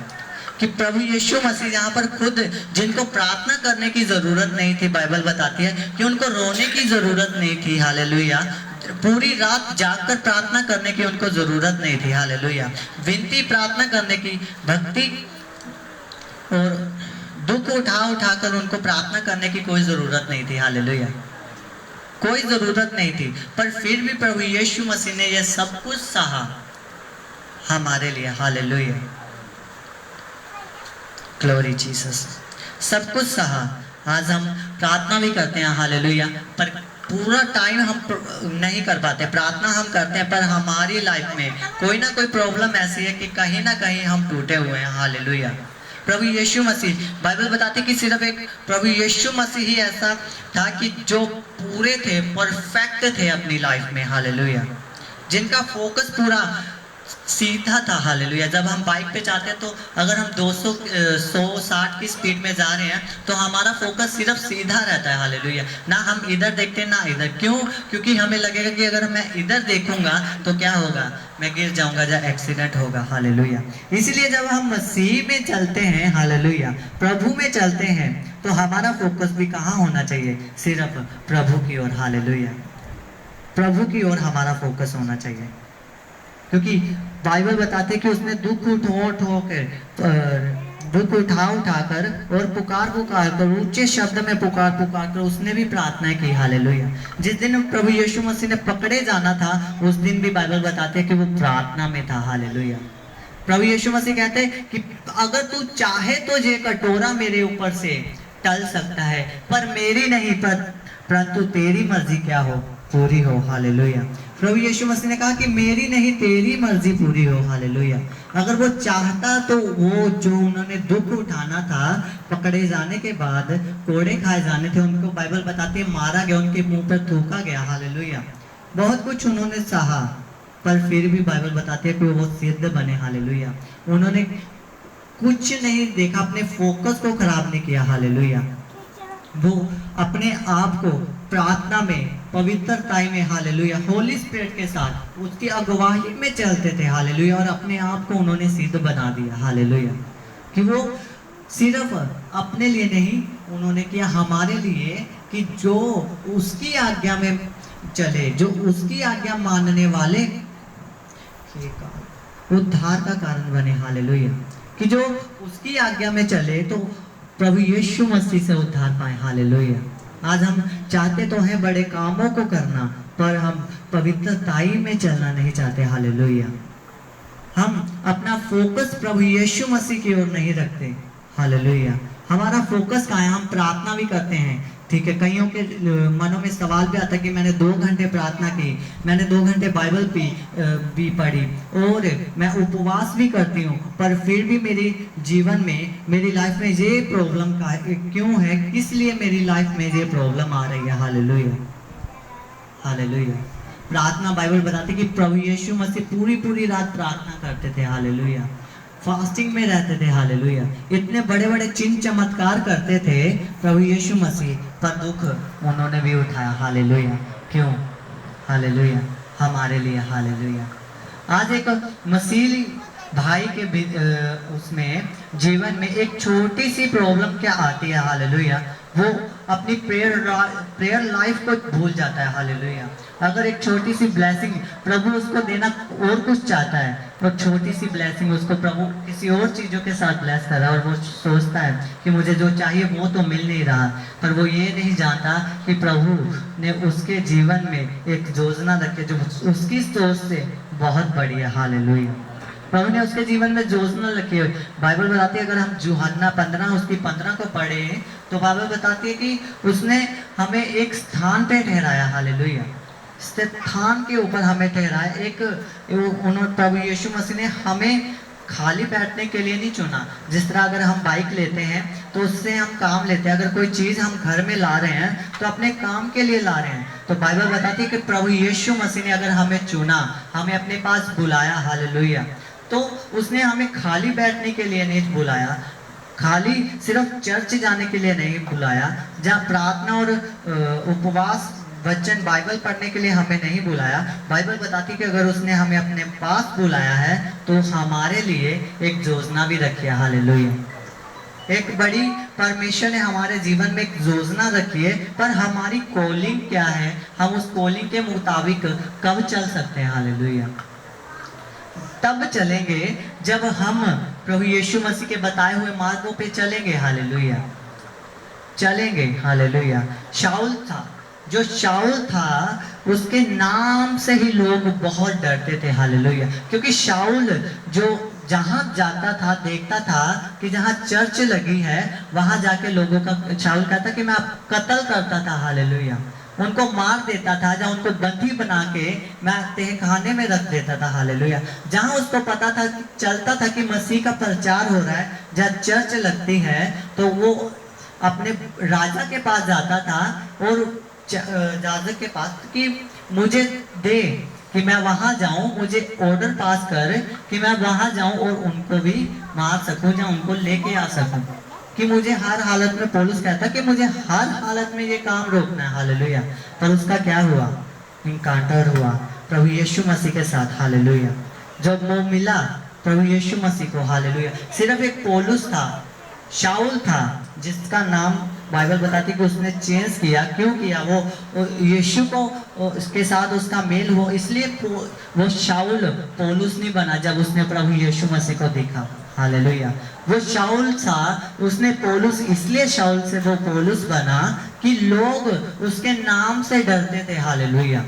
कि प्रभु यीशु मसीह यहाँ पर खुद जिनको प्रार्थना करने की जरूरत नहीं थी, बाइबल बताती है कि उनको रोने की जरूरत नहीं थी। हालेलुया। पूरी रात जागकर प्रार्थना करने की उनको जरूरत नहीं थी। हालेलुया। विनती प्रार्थना करने की, भक्ति और दुख उठा कर उनको प्रार्थना करने की कोई जरूरत नहीं थी। हालेलुया, कोई जरूरत नहीं थी। पर फिर भी प्रभु यीशु मसीह ने यह सब कुछ सहा हमारे लिए। Hallelujah, glory Jesus. सब कुछ सहा। आज हम प्रार्थना भी करते हैं, हालेलुया, पर पूरा टाइम हम नहीं कर पाते। प्रार्थना हम करते हैं पर हमारी लाइफ में कोई ना कोई प्रॉब्लम ऐसी है कि कहीं ना कहीं हम टूटे हुए हैं। हालेलुया। प्रभु यीशु मसीह, बाइबल बताती है कि सिर्फ एक प्रभु यीशु मसीह ही ऐसा था कि जो पूरे थे, परफेक्ट थे अपनी लाइफ में। हालेलुया, जिनका फोकस पूरा सीधा था। हालेलुया। जब हम बाइक पे जाते हैं तो अगर हम 160 की स्पीड में जा रहे हैं तो हमारा फोकस सिर्फ सीधा रहता है। हालेलुया। ना हम इधर देखते हैं ना इधर। क्यों? क्योंकि हमें लगेगा कि अगर मैं इधर देखूंगा तो क्या होगा, मैं गिर जाऊंगा या एक्सीडेंट होगा। हालेलुया। इसलिए जब हम मसीह में चलते हैं, हालेलुया, प्रभु में चलते हैं, तो हमारा फोकस भी कहाँ होना चाहिए? सिर्फ प्रभु की ओर। हालेलुया, प्रभु की ओर हमारा फोकस होना चाहिए। क्योंकि बाइबल बताते कि उसने दुख उठा कर और पुकार कर ऊंचे शब्द में पुकार कर उसने भी प्रार्थना की। हालेलुया। जिस दिन प्रभु यीशु मसीह ने पकड़े जाना था उस दिन भी बाइबल बताते हैं कि वो प्रार्थना में था। हालेलुया। प्रभु यीशु मसीह कहते हैं कि अगर तू चाहे तो ये कटोरा मेरे ऊपर से टल सकता है, पर मेरी नहीं, परंतु तेरी मर्जी क्या हो, पूरी हो। हालेलुया। प्रभु यीशु मसीह ने कहा कि मेरी नहीं तेरी मर्जी पूरी हो। हालेलुया। अगर वो चाहता तो वो जो उन्होंने दुख उठाना था, पकड़े जाने के बाद कोड़े खाए जाने थे, उनको बाइबल बताती है मारा गया, उनके मुंह पर थूका गया। हालेलुया। बहुत कुछ उन्होंने सहा, पर फिर भी बाइबल बताती है कि वो सिद्ध बने। हालेलुया। उन्होंने कुछ नहीं देखा, अपने फोकस को खराब नहीं किया। हालेलुया। वो अपने आप को प्रार्थना में, पवित्रताई में, हालेलुया, होली स्पिरिट के साथ उसकी अगुवाई में चलते थे। हालेलुया। और अपने आप को उन्होंने सिद्ध बना दिया। हालेलुया। कि वो सिर्फ अपने लिए नहीं, उन्होंने किया हमारे लिए, कि जो उसकी आज्ञा में चले, जो उसकी आज्ञा मानने वाले उद्धार का कारण बने। हालेलुया। कि जो उसकी आज्ञा में चले तो प्रभु यीशु मसीह से उद्धार पाए। हालेलुया। आज हम चाहते तो हैं बड़े कामों को करना, पर हम पवित्रताई में चलना नहीं चाहते। हालेलुया। हम अपना फोकस प्रभु यीशु मसीह की ओर नहीं रखते। हालेलुया। हमारा फोकस कहाँ है? हम प्रार्थना भी करते हैं, ठीक है। कईयों के मनों में सवाल भी आता है कि मैंने 2 घंटे प्रार्थना की, मैंने 2 घंटे बाइबल भी पढ़ी और मैं उपवास भी करती हूँ, पर फिर भी मेरी जीवन में, मेरी लाइफ में ये प्रॉब्लम क्यों है? किस लिए मेरी लाइफ में ये प्रॉब्लम आ रही है? हालेलुया। हालेलुया। प्रार्थना, बाइबल बताती है कि प्रभु यीशु मसीह पूरी रात प्रार्थना करते थे। हालेलुया। फास्टिंग में रहते थे। हालेलुया। इतने बड़े बड़े चिन्ह चमत्कार करते थे प्रभु यीशु मसीह, पर दुख उन्होंने भी उठाया। हालेलुया। क्यों? हालेलुया, हमारे लिए। हालेलुया। आज एक मसीही भाई के उसमें जीवन में एक छोटी सी प्रॉब्लम क्या आती है? हालेलुया। वो अपनी प्रेयर लाइफ को भूल जाता है। हालेलुया। अगर एक छोटी सी ब्लेसिंग प्रभु उसको देना और कुछ चाहता है, और छोटी सी ब्लेसिंग उसको प्रभु किसी और चीज़ों के साथ ब्लेस कर रहा है, और वो सोचता है कि मुझे जो चाहिए वो तो मिल नहीं रहा, पर वो ये नहीं जानता कि प्रभु ने उसके जीवन में एक योजना रखी जो उसकी सोच से बहुत बड़ी है। हालेलुया। प्रभु ने उसके जीवन में योजना रखी है। बाइबल बताती है, अगर हम यूहन्ना 15 उसकी 15 को पढ़े तो बाइबल बताती है कि उसने हमें एक स्थान पे ठहराया। हालेलुया। स्थान के ऊपर हमें ठहराया। एक उन्होंने प्रभु यीशु मसीह ने हमें खाली बैठने के लिए नहीं चुना। जिस तरह अगर हम बाइक लेते हैं तो उससे हम काम लेते हैं, अगर कोई चीज़ हम घर में ला रहे हैं तो अपने काम के लिए ला रहे हैं। तो बाइबल बताती है कि प्रभु यीशु मसीह ने अगर हमें चुना, हमें अपने पास बुलाया, हालेलुया, तो उसने हमें खाली बैठने के लिए नहीं बुलाया, खाली सिर्फ चर्च जाने के लिए नहीं बुलाया, जहाँ प्रार्थना और उपवास वचन बाइबल पढ़ने के लिए हमें नहीं बुलाया। बाइबल बताती कि अगर उसने हमें अपने पास बुलाया है तो हमारे लिए एक योजना भी रखी है। हालेलुया। एक बड़ी परमेश्वर ने हमारे जीवन में एक योजना रखी है, पर हमारी कॉलिंग क्या है, हम उस कॉलिंग के मुताबिक कब चल सकते हैं। हालेलुया। तब चलेंगे जब हम प्रभु यीशु मसीह के बताए हुए मार्गों पे चलेंगे। हालेलुया। चलेंगे। हालेलुया। शाऊल था, जो शाऊल था उसके नाम से ही लोग बहुत डरते थे। हालेलुया। क्योंकि शाऊल जो जहाँ जाता था, देखता था कि जहाँ चर्च लगी है वहाँ जाके लोगों का, शाऊल कहता कि मैं आप कत्ल करता था। हालेलुया। उनको मार देता था, जहाँ उनको बंदी बना के मैं तहखाने में रख देता था। हालेलुया। जहाँ उसको पता था, चलता था कि मसीह का प्रचार हो रहा है, जहाँ चर्च लगती है, तो वो अपने राजा के पास जाता था और राजा के पास कि मुझे दे कि मैं वहां जाऊं, मुझे ऑर्डर पास कर कि मैं वहां जाऊं और उनको भी मार सकूं, या उनको लेके आ सकूं। कि मुझे हर हालत में, पौलुस कहता कि मुझे हर हालत में ये काम रोकना है। हालेलुया। पर उसका क्या हुआ? इनकाउंटर हुआ प्रभु यीशु मसीह के साथ। हालेलुया। जब वो मिला प्रभु यीशु मसीह को, हालेलुया, सिर्फ एक पौलुस था, शाऊल था, जिसका नाम बाइबल बताती है कि उसने चेंज किया। क्यों किया? वो यीशु को उसके साथ उसका मेल हो, इसलिए वो शाऊल पौलुस नहीं बना जब उसने प्रभु यीशु मसीह को देखा। हालेलुया। वो शाऊल था, उसने पौलुस इसलिए शाऊल से वो पौलुस बना कि लोग उसके नाम से डरते थे। हालेलुया।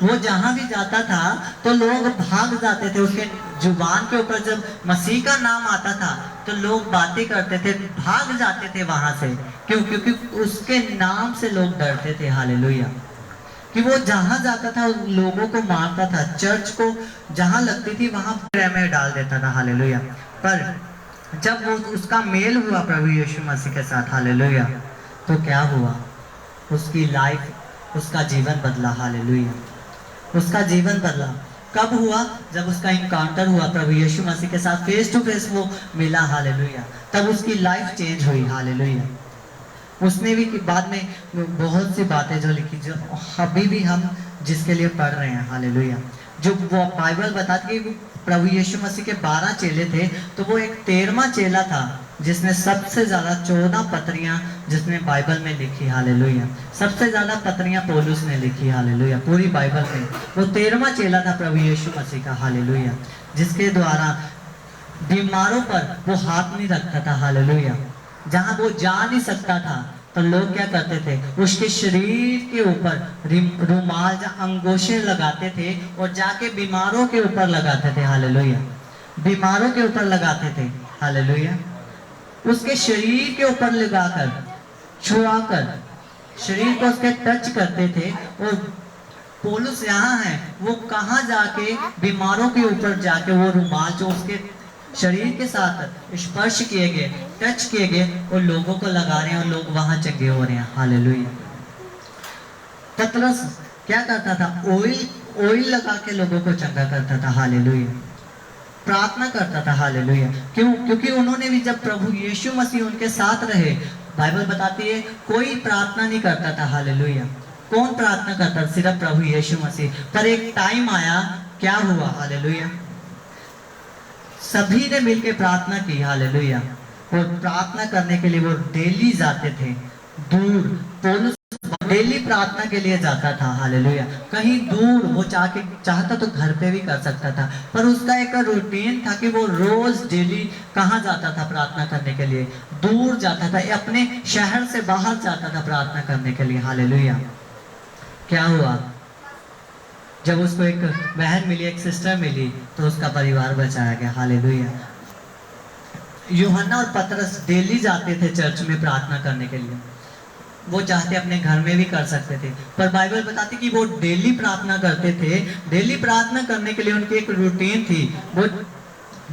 वो जहां भी जाता था तो लोग भाग जाते थे। उसके जुबान के ऊपर जब मसीह का नाम आता था तो लोग बातें करते थे, भाग जाते थे वहां से। क्यों? क्योंकि उसके नाम से लोग डरते थे। हालेलुया। कि वो जहां जाता था लोगों को मारता था, चर्च को जहां लगती थी वहां में डाल देता था। हालेलुया। पर जब वो उसका मेल हुआ प्रभु यीशु मसीह के साथ, हालेलुया, तो क्या हुआ? उसकी लाइफ, उसका जीवन बदला। हालेलुया। उसका जीवन बदला। कब हुआ? जब उसका इनकाउंटर हुआ प्रभु यीशु मसीह के साथ, फेस टू फेस वो मिला। हालेलुया। तब उसकी लाइफ चेंज हुई। हालेलुया। उसने भी बाद में बहुत सी बातें जो लिखी, जो अभी भी हम जिसके लिए पढ़ रहे हैं। हालेलुया। जो वो बाइबल बताती है कि प्रभु यीशु मसीह के 12 चेले थे, तो वो एक 13वां चेला था जिसने सबसे ज्यादा 14 पत्रियां जिसने बाइबल में लिखी। हालेलुया। सबसे ज्यादा पत्रियां पौलुस ने लिखी। हालेलुया। पूरी बाइबल में वो 13वां चेला था प्रभु यीशु मसीह का। हालेलुया। जिसके द्वारा बीमारों पर वो हाथ नहीं रखता था। हालेलुया। जहां वो जा नहीं सकता था तो लोग क्या करते थे? उसके शरीर के ऊपर रुमाल या अंगोशे लगाते थे और जाके बीमारों के ऊपर लगाते थे। हालेलुया। बीमारों के ऊपर लगाते थे। हालेलुया। उसके शरीर के ऊपर लगाकर, छुआकर शरीर को उसके टच करते थे। और पौलुस यहाँ है, वो कहाँ जाके बीमारों के ऊपर जाके वो रुमाल जो उसके शरीर के साथ स्पर्श किए गए, टच किए गए, और लोगों को लगा रहे हैं और लोग वहां चंगे हो रहे हैं। हालेलुया। पतरस क्या करता था? ऑयल लगा के लोगों को चंगा करता था। हालेलुया। प्रार्थना करता था। हालेलुया। क्यों? क्योंकि उन्होंने भी, जब प्रभु यीशु मसीह उनके साथ रहे, बाइबल बताती है कोई प्रार्थना नहीं करता था। हालेलुया। कौन प्रार्थना करता? सिर्फ प्रभु यीशु मसीह। पर एक टाइम आया, क्या हुआ? हालेलुया। सभी ने मिलकर प्रार्थना की। हालेलुया। और प्रार्थना करने के लिए वो डेली जाते थे दूर। पौलुस डेली प्रार्थना के लिए जाता था। हालेलुया। कहीं दूर वो चाहता तो घर पे भी कर सकता था, पर उसका एक रूटीन था कि वो रोज डेली कहाँ जाता था प्रार्थना करने के लिए? दूर जाता था, अपने शहर से बाहर जाता था प्रार्थना करने के लिए। हालेलुया। क्या हुआ? जब उसको एक बहन मिली, एक सिस्टर मिली, तो उसका परिवार बचाया गया। हालेलुया। यूहन्ना और पतरस डेली जाते थे चर्च में प्रार्थना करने के लिए। वो चाहते अपने घर में भी कर सकते थे, पर बाइबल बताती कि वो डेली प्रार्थना करते थे। डेली प्रार्थना करने के लिए उनकी एक रूटीन थी। वो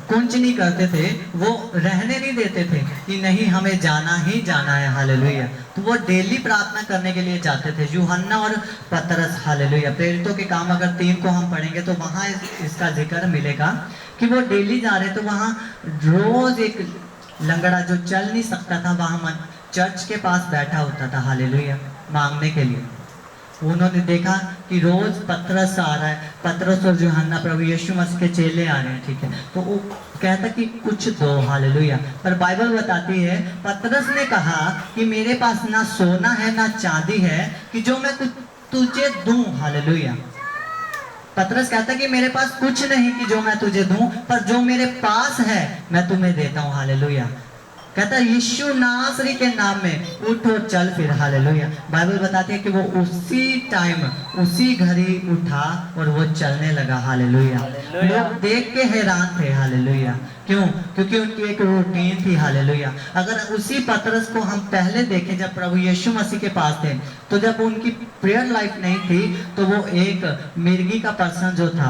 कुंज नहीं करते थे, वो रहने नहीं देते थे कि नहीं हमें जाना ही जाना है। हालेलुया। तो वो डेली प्रार्थना करने के लिए जाते थे, यूहन्ना और पतरस। हालेलुया। प्रेरितों के काम अगर 3 को हम पढ़ेंगे तो वहाँ इसका जिक्र मिलेगा कि वो डेली जा रहे। तो वहाँ रोज एक लंगड़ा जो चल नहीं सकता था, वहाँ चर्च के पास बैठा होता था। हालेलुया। मांगने के लिए उन्होंने देखा कि रोज पतरस आ रहा है, पतरस और यूहन्ना प्रभु यीशु मसीह के चेले आ रहे हैं, ठीक है, तो वो कहता कि कुछ दो। हालेलुया। पर बाइबल बताती है पतरस ने कहा कि मेरे पास ना सोना है ना चांदी है कि जो मैं तुझे दूं। हालेलुया। पतरस कहता कि मेरे पास कुछ नहीं कि जो मैं तुझे दूं, पर जो मेरे पास है मैं तुम्हें देता हूं। हालेलुया। कहता यीशु नासरी के नाम में उठो चल फिर। हालेलुया। बाइबल बताती है कि वो उसी टाइम उसी घड़ी उठा और वो चलने लगा। हालेलुया। लोग देख के हैरान थे। हालेलुया। क्यों? क्योंकि उनकी एक रूटीन थी। हालेलुया। अगर उसी पतरस को हम पहले देखें जब प्रभु यीशु मसीह के पास थे, तो जब उनकी प्रेयर लाइफ नहीं थी तो वो एक मिर्गी का पर्सन जो था,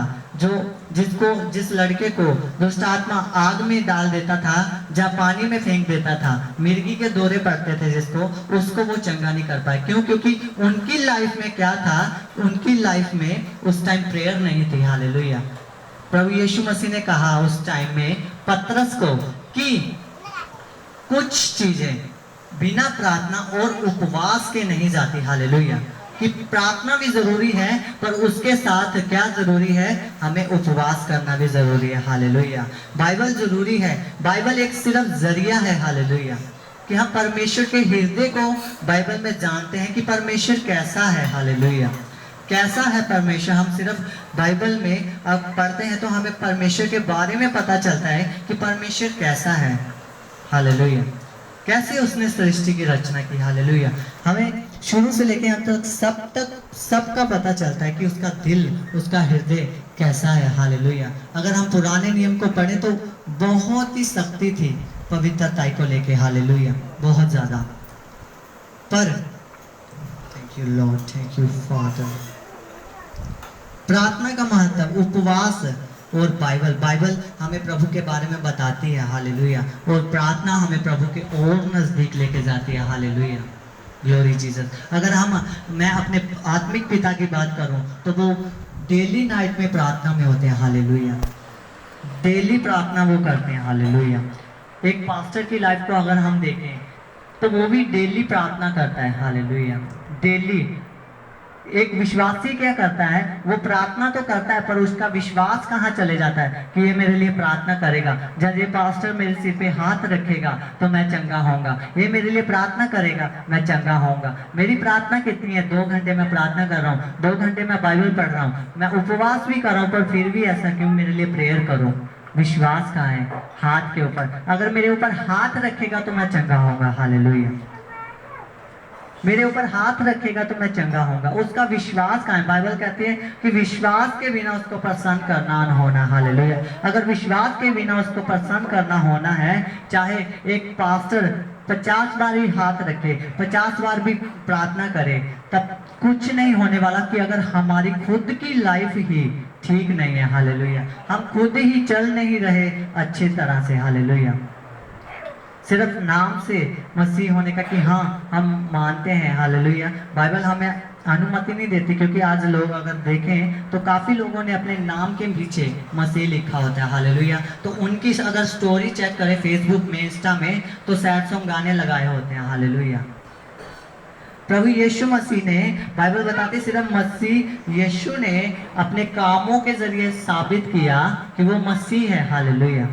जिस लड़के को दुष्ट आत्मा आग में डाल देता था, जब पानी में फेंक देता था, मिर्गी के दौरे पड़ते थे जिसको, उसको वो चंगा नहीं कर पाए। क्यों? क्योंकि उनकी लाइफ में क्या था? उनकी लाइफ में उस टाइम प्रेयर नहीं थी। हालेलुया। प्रभु यीशु मसीह ने कहा उस टाइम में पतरस को कि कुछ चीजें बिना प्रार्थना और उपवास के नहीं जाती। हालेलुया। कि प्रार्थना भी जरूरी है, पर उसके साथ क्या जरूरी है? हमें उपवास करना भी जरूरी है। हालेलुया। बाइबल जरूरी है। बाइबल एक सिर्फ जरिया है। हालेलुया। कि हम परमेश्वर के हृदय को बाइबल में जानते हैं कि परमेश्वर कैसा है। हालेलुया। कैसा है परमेश्वर? हम सिर्फ बाइबल में अब पढ़ते हैं तो हमें परमेश्वर के बारे में पता चलता है कि परमेश्वर कैसा है। हालेलुया। कैसे उसने सृष्टि की रचना की। हालेलुया। हमें शुरू से लेकर अंत तक सबका पता चलता है कि उसका दिल, उसका हृदय कैसा है। हालेलुया। अगर हम पुराने नियम को पढ़ें तो बहुत ही शक्ति थी पवित्रता को लेके। हालेलुया। बहुत ज्यादा। पर thank you lord, thank you father. प्रार्थना का महत्व, उपवास और बाइबल हमें प्रभु के बारे में बताती है। हालेलुया। और प्रार्थना हमें प्रभु के और नजदीक लेके जाती है। हालेलुया। Glory Jesus. अगर मैं अपने आत्मिक पिता की बात करूं तो वो डेली नाइट में प्रार्थना में होते हैं। हालेलुया। डेली प्रार्थना वो करते हैं। हालेलुया। एक पास्टर की लाइफ को अगर हम देखें तो वो भी डेली प्रार्थना करता है। हालेलुया। डेली। एक विश्वासी क्या करता है? वो प्रार्थना तो करता है, पर उसका विश्वास कहाँ चले जाता है कि ये मेरे लिए प्रार्थना करेगा, जब ये पास्टर मेरे सिर पे हाथ रखेगा तो मैं चंगा होऊंगा, ये मेरे लिए प्रार्थना करेगा मैं चंगा होऊंगा। मेरी प्रार्थना कितनी है? 2 घंटे मैं प्रार्थना कर रहा हूँ, 2 घंटे मैं बाइबल पढ़ रहा हूँ, मैं उपवास भी कर रहा हूँ, पर फिर भी ऐसा क्यों? मेरे लिए प्रेयर करूँ। विश्वास कहाँ है? हाथ के ऊपर। अगर मेरे ऊपर हाथ रखेगा तो मैं चंगा होऊंगा। हालेलुया। मेरे ऊपर हाथ रखेगा तो मैं चंगा होऊंगा। उसका विश्वास कहाँ है? बाइबल कहती है कि विश्वास के बिना उसको प्रसन्न करना न होना। हालेलुया। अगर विश्वास के बिना उसको प्रसन्न करना होना है, चाहे एक पास्टर 50 बार ही हाथ रखे, 50 बार भी प्रार्थना करे, तब कुछ नहीं होने वाला कि अगर हमारी खुद की लाइफ ही ठीक नहीं है। हालेलुया। हम खुद ही चल नहीं रहे अच्छी तरह से। हालेलुया। सिर्फ नाम से मसीह होने का कि हाँ हम मानते हैं। हालेलुया। बाइबल हमें अनुमति नहीं देती, क्योंकि आज लोग अगर देखें तो काफ़ी लोगों ने अपने नाम के पीछे मसीह लिखा होता है। हालेलुया। तो उनकी अगर स्टोरी चेक करें फेसबुक में, इंस्टा में, तो सैड सॉन्ग गाने लगाए होते हैं। हालेलुया। प्रभु यीशु मसीह ने, बाइबल बताती सिर्फ मसीह यीशु ने अपने कामों के जरिए साबित किया कि वो मसीह है। हालेलुया।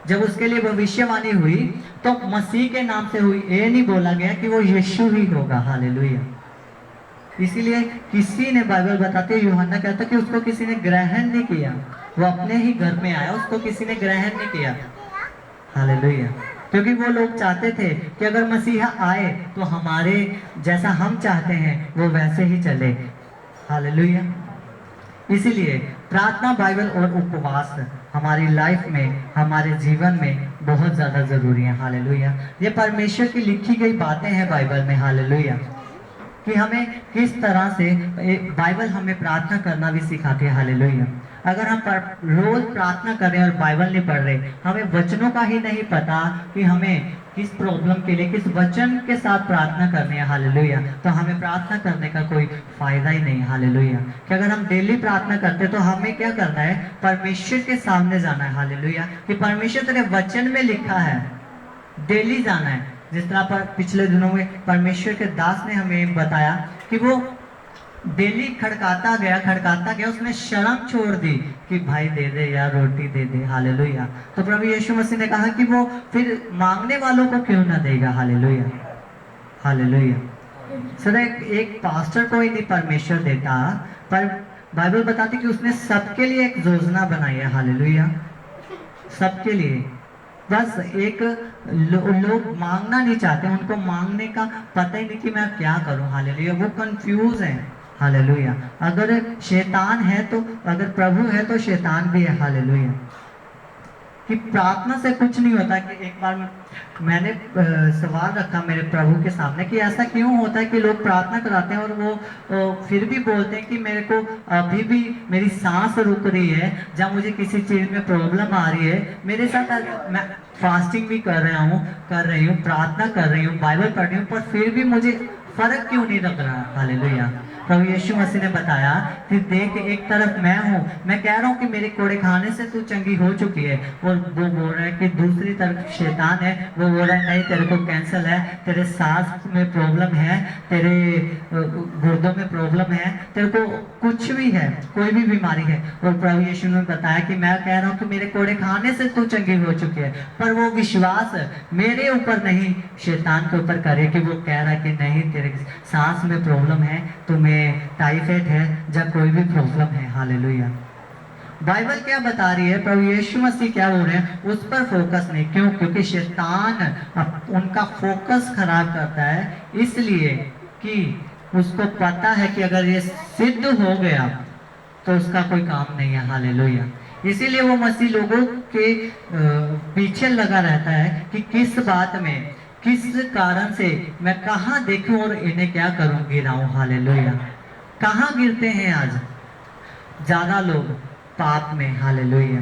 जब उसके लिए भविष्यवाणी हुई तो मसीह के नाम से हुई, ये नहीं बोला गया कि वो यीशु ही होगा। हालेलुया। इसीलिए किसी ने, बाइबल बताते यूहन्ना कहता कि उसको किसी ने ग्रहण नहीं किया, वो अपने ही घर में आया, उसको किसी ने ग्रहण नहीं किया। हालेलुया। क्योंकि वो लोग चाहते थे कि अगर मसीहा आए तो हमारे जैसा हम चाहते हैं वो वैसे ही चले। हालेलुया। इसीलिए प्रार्थना, बाइबल और उपवास हमारी लाइफ में, हमारे जीवन में बहुत ज़्यादा ज़रूरी है। हालेलुया। ये परमेश्वर की लिखी गई बातें हैं बाइबल में। हालेलुया। कि हमें किस तरह से बाइबल हमें प्रार्थना करना भी सिखाती है। हालेलुया। अगर हम रोज प्रार्थना कर रहे हैं और बाइबल नहीं पढ़ रहे, हमें वचनों का ही नहीं पता कि हमें किस प्रॉब्लम के लिए किस वचन के साथ प्रार्थना करनी है। हालेलुया। तो हमें प्रार्थना करने का कोई फायदा ही नहीं। हालेलुया। कि अगर हम डेली प्रार्थना करते तो हमें क्या करना है? परमेश्वर के सामने जाना है। हालेलुया। कि परमेश्वर तेरे वचन में लिखा है, डेली जाना है। जिस तरह पर पिछले दिनों में परमेश्वर के दास ने हमें बताया कि वो डेली खड़काता गया, उसने शर्म छोड़ दी कि भाई दे दे यार, रोटी दे दे। हालेलुया। तो प्रभु यीशु मसीह ने कहा कि वो फिर मांगने वालों को क्यों ना देगा। हालेलुया। हालेलुया। सदा एक पास्टर को ही नहीं परमेश्वर देता, पर बाइबल बताती कि उसने सबके लिए एक योजना बनाई है। हालेलुया। सबके लिए। बस एक लोग मांगना नहीं चाहते, उनको मांगने का पता ही नहीं कि मैं क्या करूं। हालेलुया। वो कंफ्यूज है। हालेलुया। अगर शैतान है तो, अगर प्रभु है तो शैतान भी है। हालेलुया। कि प्रार्थना से कुछ नहीं होता। कि एक बार मैंने सवाल रखा मेरे प्रभु के सामने कि ऐसा क्यों होता है कि लोग प्रार्थना कराते हैं और वो फिर भी बोलते हैं कि मेरे को अभी भी मेरी सांस रुक रही है, जब मुझे किसी चीज में प्रॉब्लम आ रही है। मेरे साथ मैं फास्टिंग भी कर रही हूँ, प्रार्थना कर रही हूँ, बाइबल पढ़ रही हूँ, पर फिर भी मुझे फर्क क्यों नहीं लग रहा। हालेलुया। प्रभु यीशु मसीह ने बताया कि देख, एक तरफ मैं हूँ, मैं कह रहा हूँ कि मेरे कोड़े खाने से तू चंगी हो चुकी है, और वो बोल रहा है कि दूसरी तरफ शैतान है, वो बोल रहा है नहीं, तेरे को कैंसर है, तेरे सांस में प्रॉब्लम है, तेरे गुर्दों में प्रॉब्लम है, तेरे को कुछ भी है, कोई भी बीमारी है। और प्रभु यीशु ने बताया कि मैं कह रहा हूँ कि मेरे कोड़े खाने से तू चंगी हो चुकी है, पर वो विश्वास मेरे ऊपर नहीं, शैतान के ऊपर करे कि वो कह रहा है कि नहीं, तेरे सांस में प्रॉब्लम है, तुम्हें टाइफाइड है, जब कोई भी प्रॉब्लम है। हालेलुया। बाइबल क्या बता रही है, प्रभु यीशु मसीह क्या बोल रहे हैं, उस पर फोकस नहीं। क्यों? क्योंकि शैतान उनका फोकस खराब करता है, इसलिए कि उसको पता है कि अगर ये सिद्ध हो गया तो उसका कोई काम नहीं है। हालेलुया। इसीलिए वो मसीह लोगों के पीछे लगा रहता है कि किस बात में, किस कारण से मैं कहाँ देखूं और इन्हें क्या करूं, गिराऊं। हालेलुया। कहाँ गिरते हैं आज ज्यादा लोग? पाप में। हालेलुया।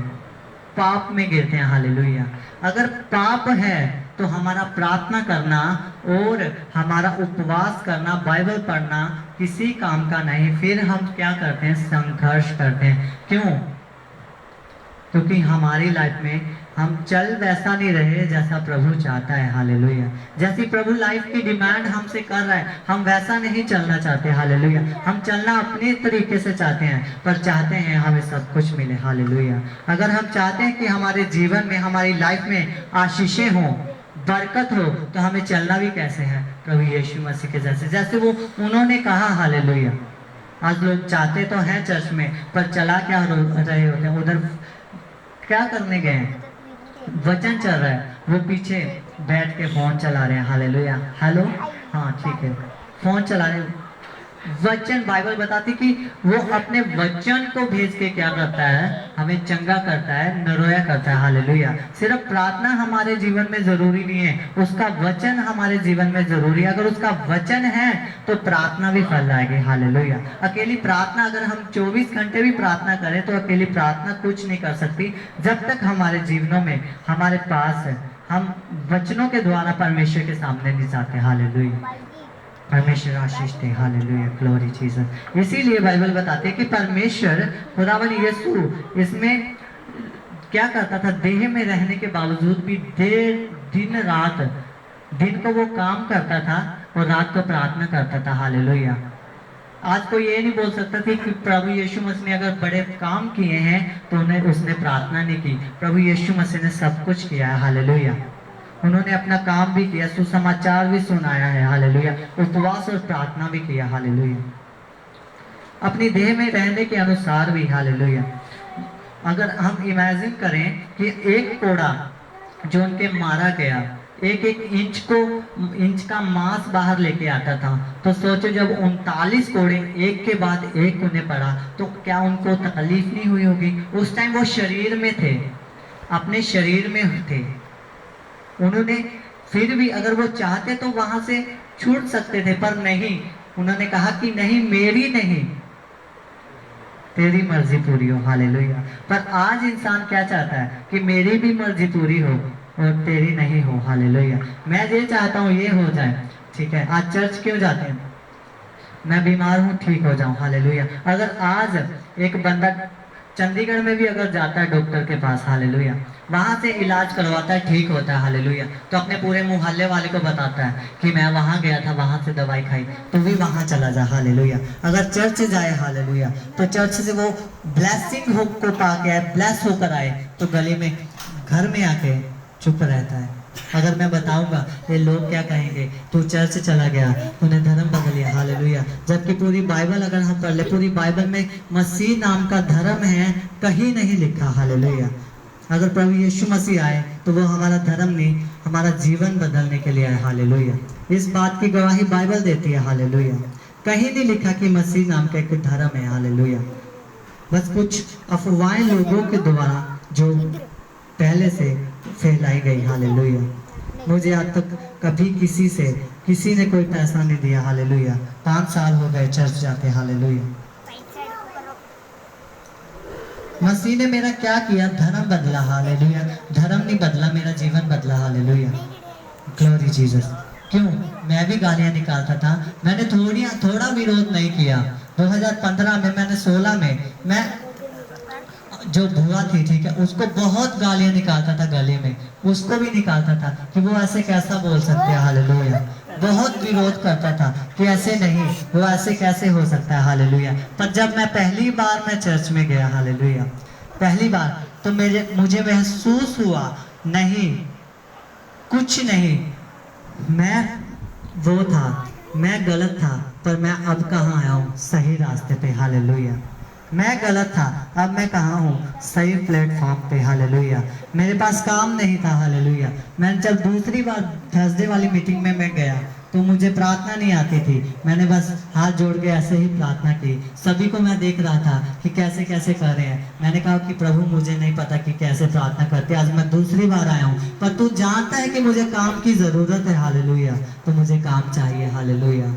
पाप में गिरते हैं। हालेलुया। अगर पाप है तो हमारा प्रार्थना करना और हमारा उपवास करना, बाइबल पढ़ना किसी काम का नहीं। फिर हम क्या करते हैं? संघर्ष करते हैं। क्यों? क्योंकि हमारी लाइफ में हम चल वैसा नहीं रहे जैसा प्रभु चाहता है। हालेलुया। जैसी प्रभु लाइफ की डिमांड हमसे कर रहा है, हम वैसा नहीं चलना चाहते। हालेलुया। हम चलना अपने तरीके से चाहते हैं, पर चाहते हैं हमें सब कुछ मिले। हालेलुया। अगर हम चाहते हैं कि हमारे जीवन में, हमारी लाइफ में आशीषें हों, बरकत हो, तो हमें चलना भी कैसे है? प्रभु यीशु मसीह के जैसे, जैसे वो उन्होंने कहा। हालेलुया। आज लोग चाहते तो हैं चर्च में, पर चला क्या रहे होते हैं? उधर क्या करने गए हैं? वचन चल रहा है, वो पीछे बैठ के फोन चला रहे हैं। हालेलुया। हेलो, हाँ ठीक है, फोन चला रहे हैं। वचन, बाइबल बताती कि वो अपने वचन को भेज के क्या करता है? हमें चंगा करता है, नरोया करता है। हालेलुया। सिर्फ प्रार्थना हमारे जीवन में जरूरी नहीं है, उसका वचन हमारे जीवन में जरूरी है। अगर उसका वचन है तो प्रार्थना भी फल लाएगी। हालेलुया। अकेली प्रार्थना, अगर हम 24 घंटे भी प्रार्थना करें तो अकेली प्रार्थना कुछ नहीं कर सकती, जब तक हमारे जीवनों में, हमारे पास हम वचनों के द्वारा परमेश्वर के सामने नहीं जाते। हालेलुया। परमेश्वर आशीष दे। हालेलुया। Glory Jesus. इसीलिए बाइबल बताते हैं कि परमेश्वर, खुदावन यीशु इसमें क्या करता था? देह में रहने के बावजूद भी दिन रात, दिन को वो काम करता था और रात को प्रार्थना करता था। हालेलुया। आज कोई ये नहीं बोल सकता था कि प्रभु यीशु मसीह ने अगर बड़े काम किए हैं तो उन्हें, उसने प्रार्थना नहीं की। प्रभु यीशु मसीह ने सब कुछ किया है। हालेलुया। उन्होंने अपना काम भी किया, सुसमाचार भी सुनाया है। हालेलुया। उपवास और प्रार्थना भी किया। हालेलुया। अपनी देह में रहने के अनुसार भी। हालेलुया। अगर हम इमेजिन करें कि एक कोड़ा जो उनके मारा गया, एक एक इंच का मांस बाहर लेके आता था। तो सोचो जब 39 कोड़े एक के बाद एक उन्हें पड़ा तो क्या उनको तकलीफ नहीं हुई होगी? उस टाइम वो शरीर में थे, अपने शरीर में थे। उन्होंने फिर भी अगर वो चाहते तो वहां से छूट सकते थे, पर नहीं, उन्होंने कहा कि नहीं, मेरी नहीं, तेरी मर्जी पूरी हो। हालेलुया। पर आज इंसान क्या चाहता है कि मेरी भी मर्जी पूरी हो और तेरी नहीं हो। हालेलुया। मैं ये चाहता हूँ ये हो जाए, ठीक है। आज चर्च क्यों जाते हैं? मैं बीमार हूँ, ठीक हो जाऊं। हालेलुया। अगर आज एक बंदा चंडीगढ़ में भी अगर जाता है डॉक्टर के पास, हालेलुया, वहां से इलाज करवाता है, ठीक होता है, हालेलुया, तो अपने पूरे मोहल्ले वाले को बताता है कि मैं वहां गया था, वहां से दवाई खाई, तो भी वहां चला जा। हालेलुया। अगर चर्च जाए, हालेलुया, तो चर्च से वो ब्लेसिंग हो को पाके आए, ब्लेस होकर आए, तो गली में घर में आके चुप रहता है। अगर मैं बताऊंगा ये लोग क्या कहेंगे, तू चर्च चला गया, तूने धर्म बदल लिया। हालेलुया। जबकि पूरी बाइबल अगर हम पढ़ ले, पूरी बाइबल में मसीह नाम का धर्म है कहीं नहीं लिखा। हालेलुया। अगर प्रभु यीशु मसीह आए तो वो हमारा धर्म नहीं, हमारा जीवन बदलने के लिए आए। हालेलुया। इस बात की गवाही बाइबल देती है। हालेलुया। कहीं नहीं लिखा कि मसीह नाम का एक धर्म है। हालेलुया। बस कुछ अफवाहें लोगों के द्वारा जो पहले से फैलाई गई। हालेलुया। मुझे आज तक कभी किसी ने कोई पैसा नहीं दिया। हालेलुया। 5 साल हो गए चर्च जाते। हालेलुया। मसीह ने मेरा क्या किया? धर्म बदला। हालेलुया। धर्म नहीं बदला, मेरा जीवन बदला। हालेलुया। Glory Jesus. क्यों? मैं भी गालियां निकालता था, मैंने थोड़ा विरोध नहीं किया। 2015 में, मैंने 16 में, मैं जो बुआ थी, ठीक है, उसको बहुत गालियां निकालता था गले में, उसको भी निकालता था कि वो ऐसे कैसा बोल सकते हैं। हालेलुया। बहुत विरोध करता था कि ऐसे नहीं, वो ऐसे कैसे हो सकता है। हालेलुया। पर जब मैं पहली बार मैं चर्च में गया, हालेलुया, पहली बार, तो मुझे महसूस हुआ, नहीं, कुछ नहीं, मैं वो था, मैं गलत था, पर मैं अब कहाँ आया हूँ? सही रास्ते पे। हालेलुया। मैं गलत था, अब मैं कहाँ हूँ? सही प्लेटफॉर्म पे। हालेलुया। मेरे पास काम नहीं था। हालेलुया। मैं जब दूसरी बार थर्सडे वाली मीटिंग में मैं गया तो मुझे प्रार्थना नहीं आती थी, मैंने बस हाथ जोड़ के ऐसे ही प्रार्थना की। सभी को मैं देख रहा था कि कैसे कैसे कर रहे हैं। मैंने कहा कि प्रभु मुझे नहीं पता कि कैसे प्रार्थना करते, आज मैं दूसरी बार आया हूँ, पर तू जानता है कि मुझे काम की ज़रूरत है। हालेलुया। तो मुझे काम चाहिए। हालेलुया।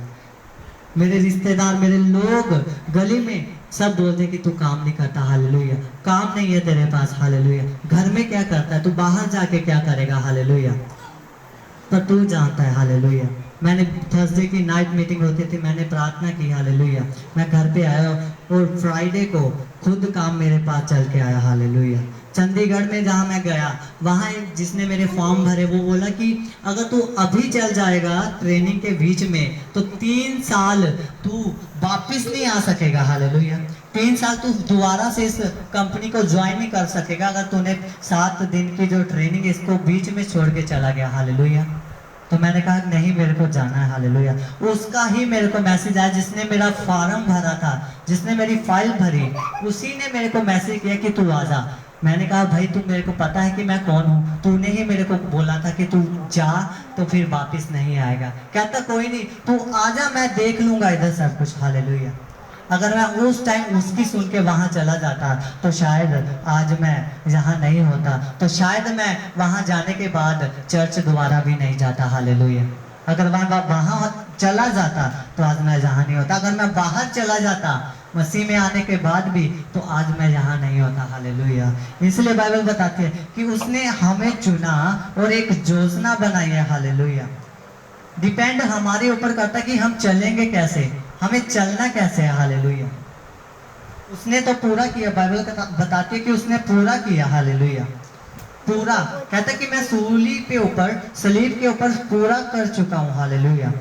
मेरे रिश्तेदार, मेरे लोग गली में सब बोलते हैं कि तू काम नहीं करता। हालेलुया। काम नहीं है तेरे पास। हालेलुया। घर में क्या करता है, तू बाहर जाके क्या करेगा। हालेलुया। पर तू जानता है। हालेलुया। मैंने थर्सडे की नाइट मीटिंग होती थी, मैंने प्रार्थना की। हालेलुया। मैं घर पे आया और फ्राइडे को खुद काम मेरे पास चल के आया। हालेलुया। चंडीगढ़ में जहाँ मैं गया, वहाँ जिसने मेरे फॉर्म भरे वो बोला कि अगर तू अभी चल जाएगा ट्रेनिंग के बीच में तो 3 साल तू वापस नहीं आ सकेगा। हालेलुया। 3 साल तू दोबारा से इस कंपनी को ज्वाइन नहीं कर सकेगा अगर तूने 7 दिन की जो ट्रेनिंग इसको बीच में छोड़ के चला गया। हालेलुया। तो मैंने कहा नहीं, मेरे को जाना है। हालेलुया। उसका ही मेरे को मैसेज आया जिसने मेरा फॉर्म भरा था, जिसने मेरी फाइल भरी, उसी ने मेरे को मैसेज किया कि तू आ जा। मैंने कहा भाई तू मेरे को पता है कि मैं कौन हूँ, तूने ही मेरे को बोला था कि तू जा तो फिर वापस नहीं आएगा। कहता कोई नहीं, तू आजा, मैं देख लूंगा इधर सब कुछ। हालेलुया। अगर मैं उस टाइम उसकी सुन के वहाँ चला जाता तो शायद आज मैं यहाँ नहीं होता, तो शायद मैं वहाँ जाने के बाद चर्च दोबारा भी नहीं जाता। हालेलुया। अगर मैं वहाँ चला जाता तो आज मैं यहाँ नहीं होता। अगर मैं बाहर चला जाता मसीह में आने के बाद भी तो आज मैं यहाँ नहीं होता। हालेलुया। इसलिए बाइबल बताती है कि उसने हमें चुना और एक योजना बनाई है। हालेलुया। डिपेंड हमारे ऊपर करता है कि हम चलेंगे कैसे, हमें चलना कैसे है। हालेलुया। उसने तो पूरा किया, बाइबल बताती है कि उसने पूरा किया। हालेलुया। पूरा कहता है कि मैं सलीब के ऊपर पूरा कर चुका हूँ। हालेलुया।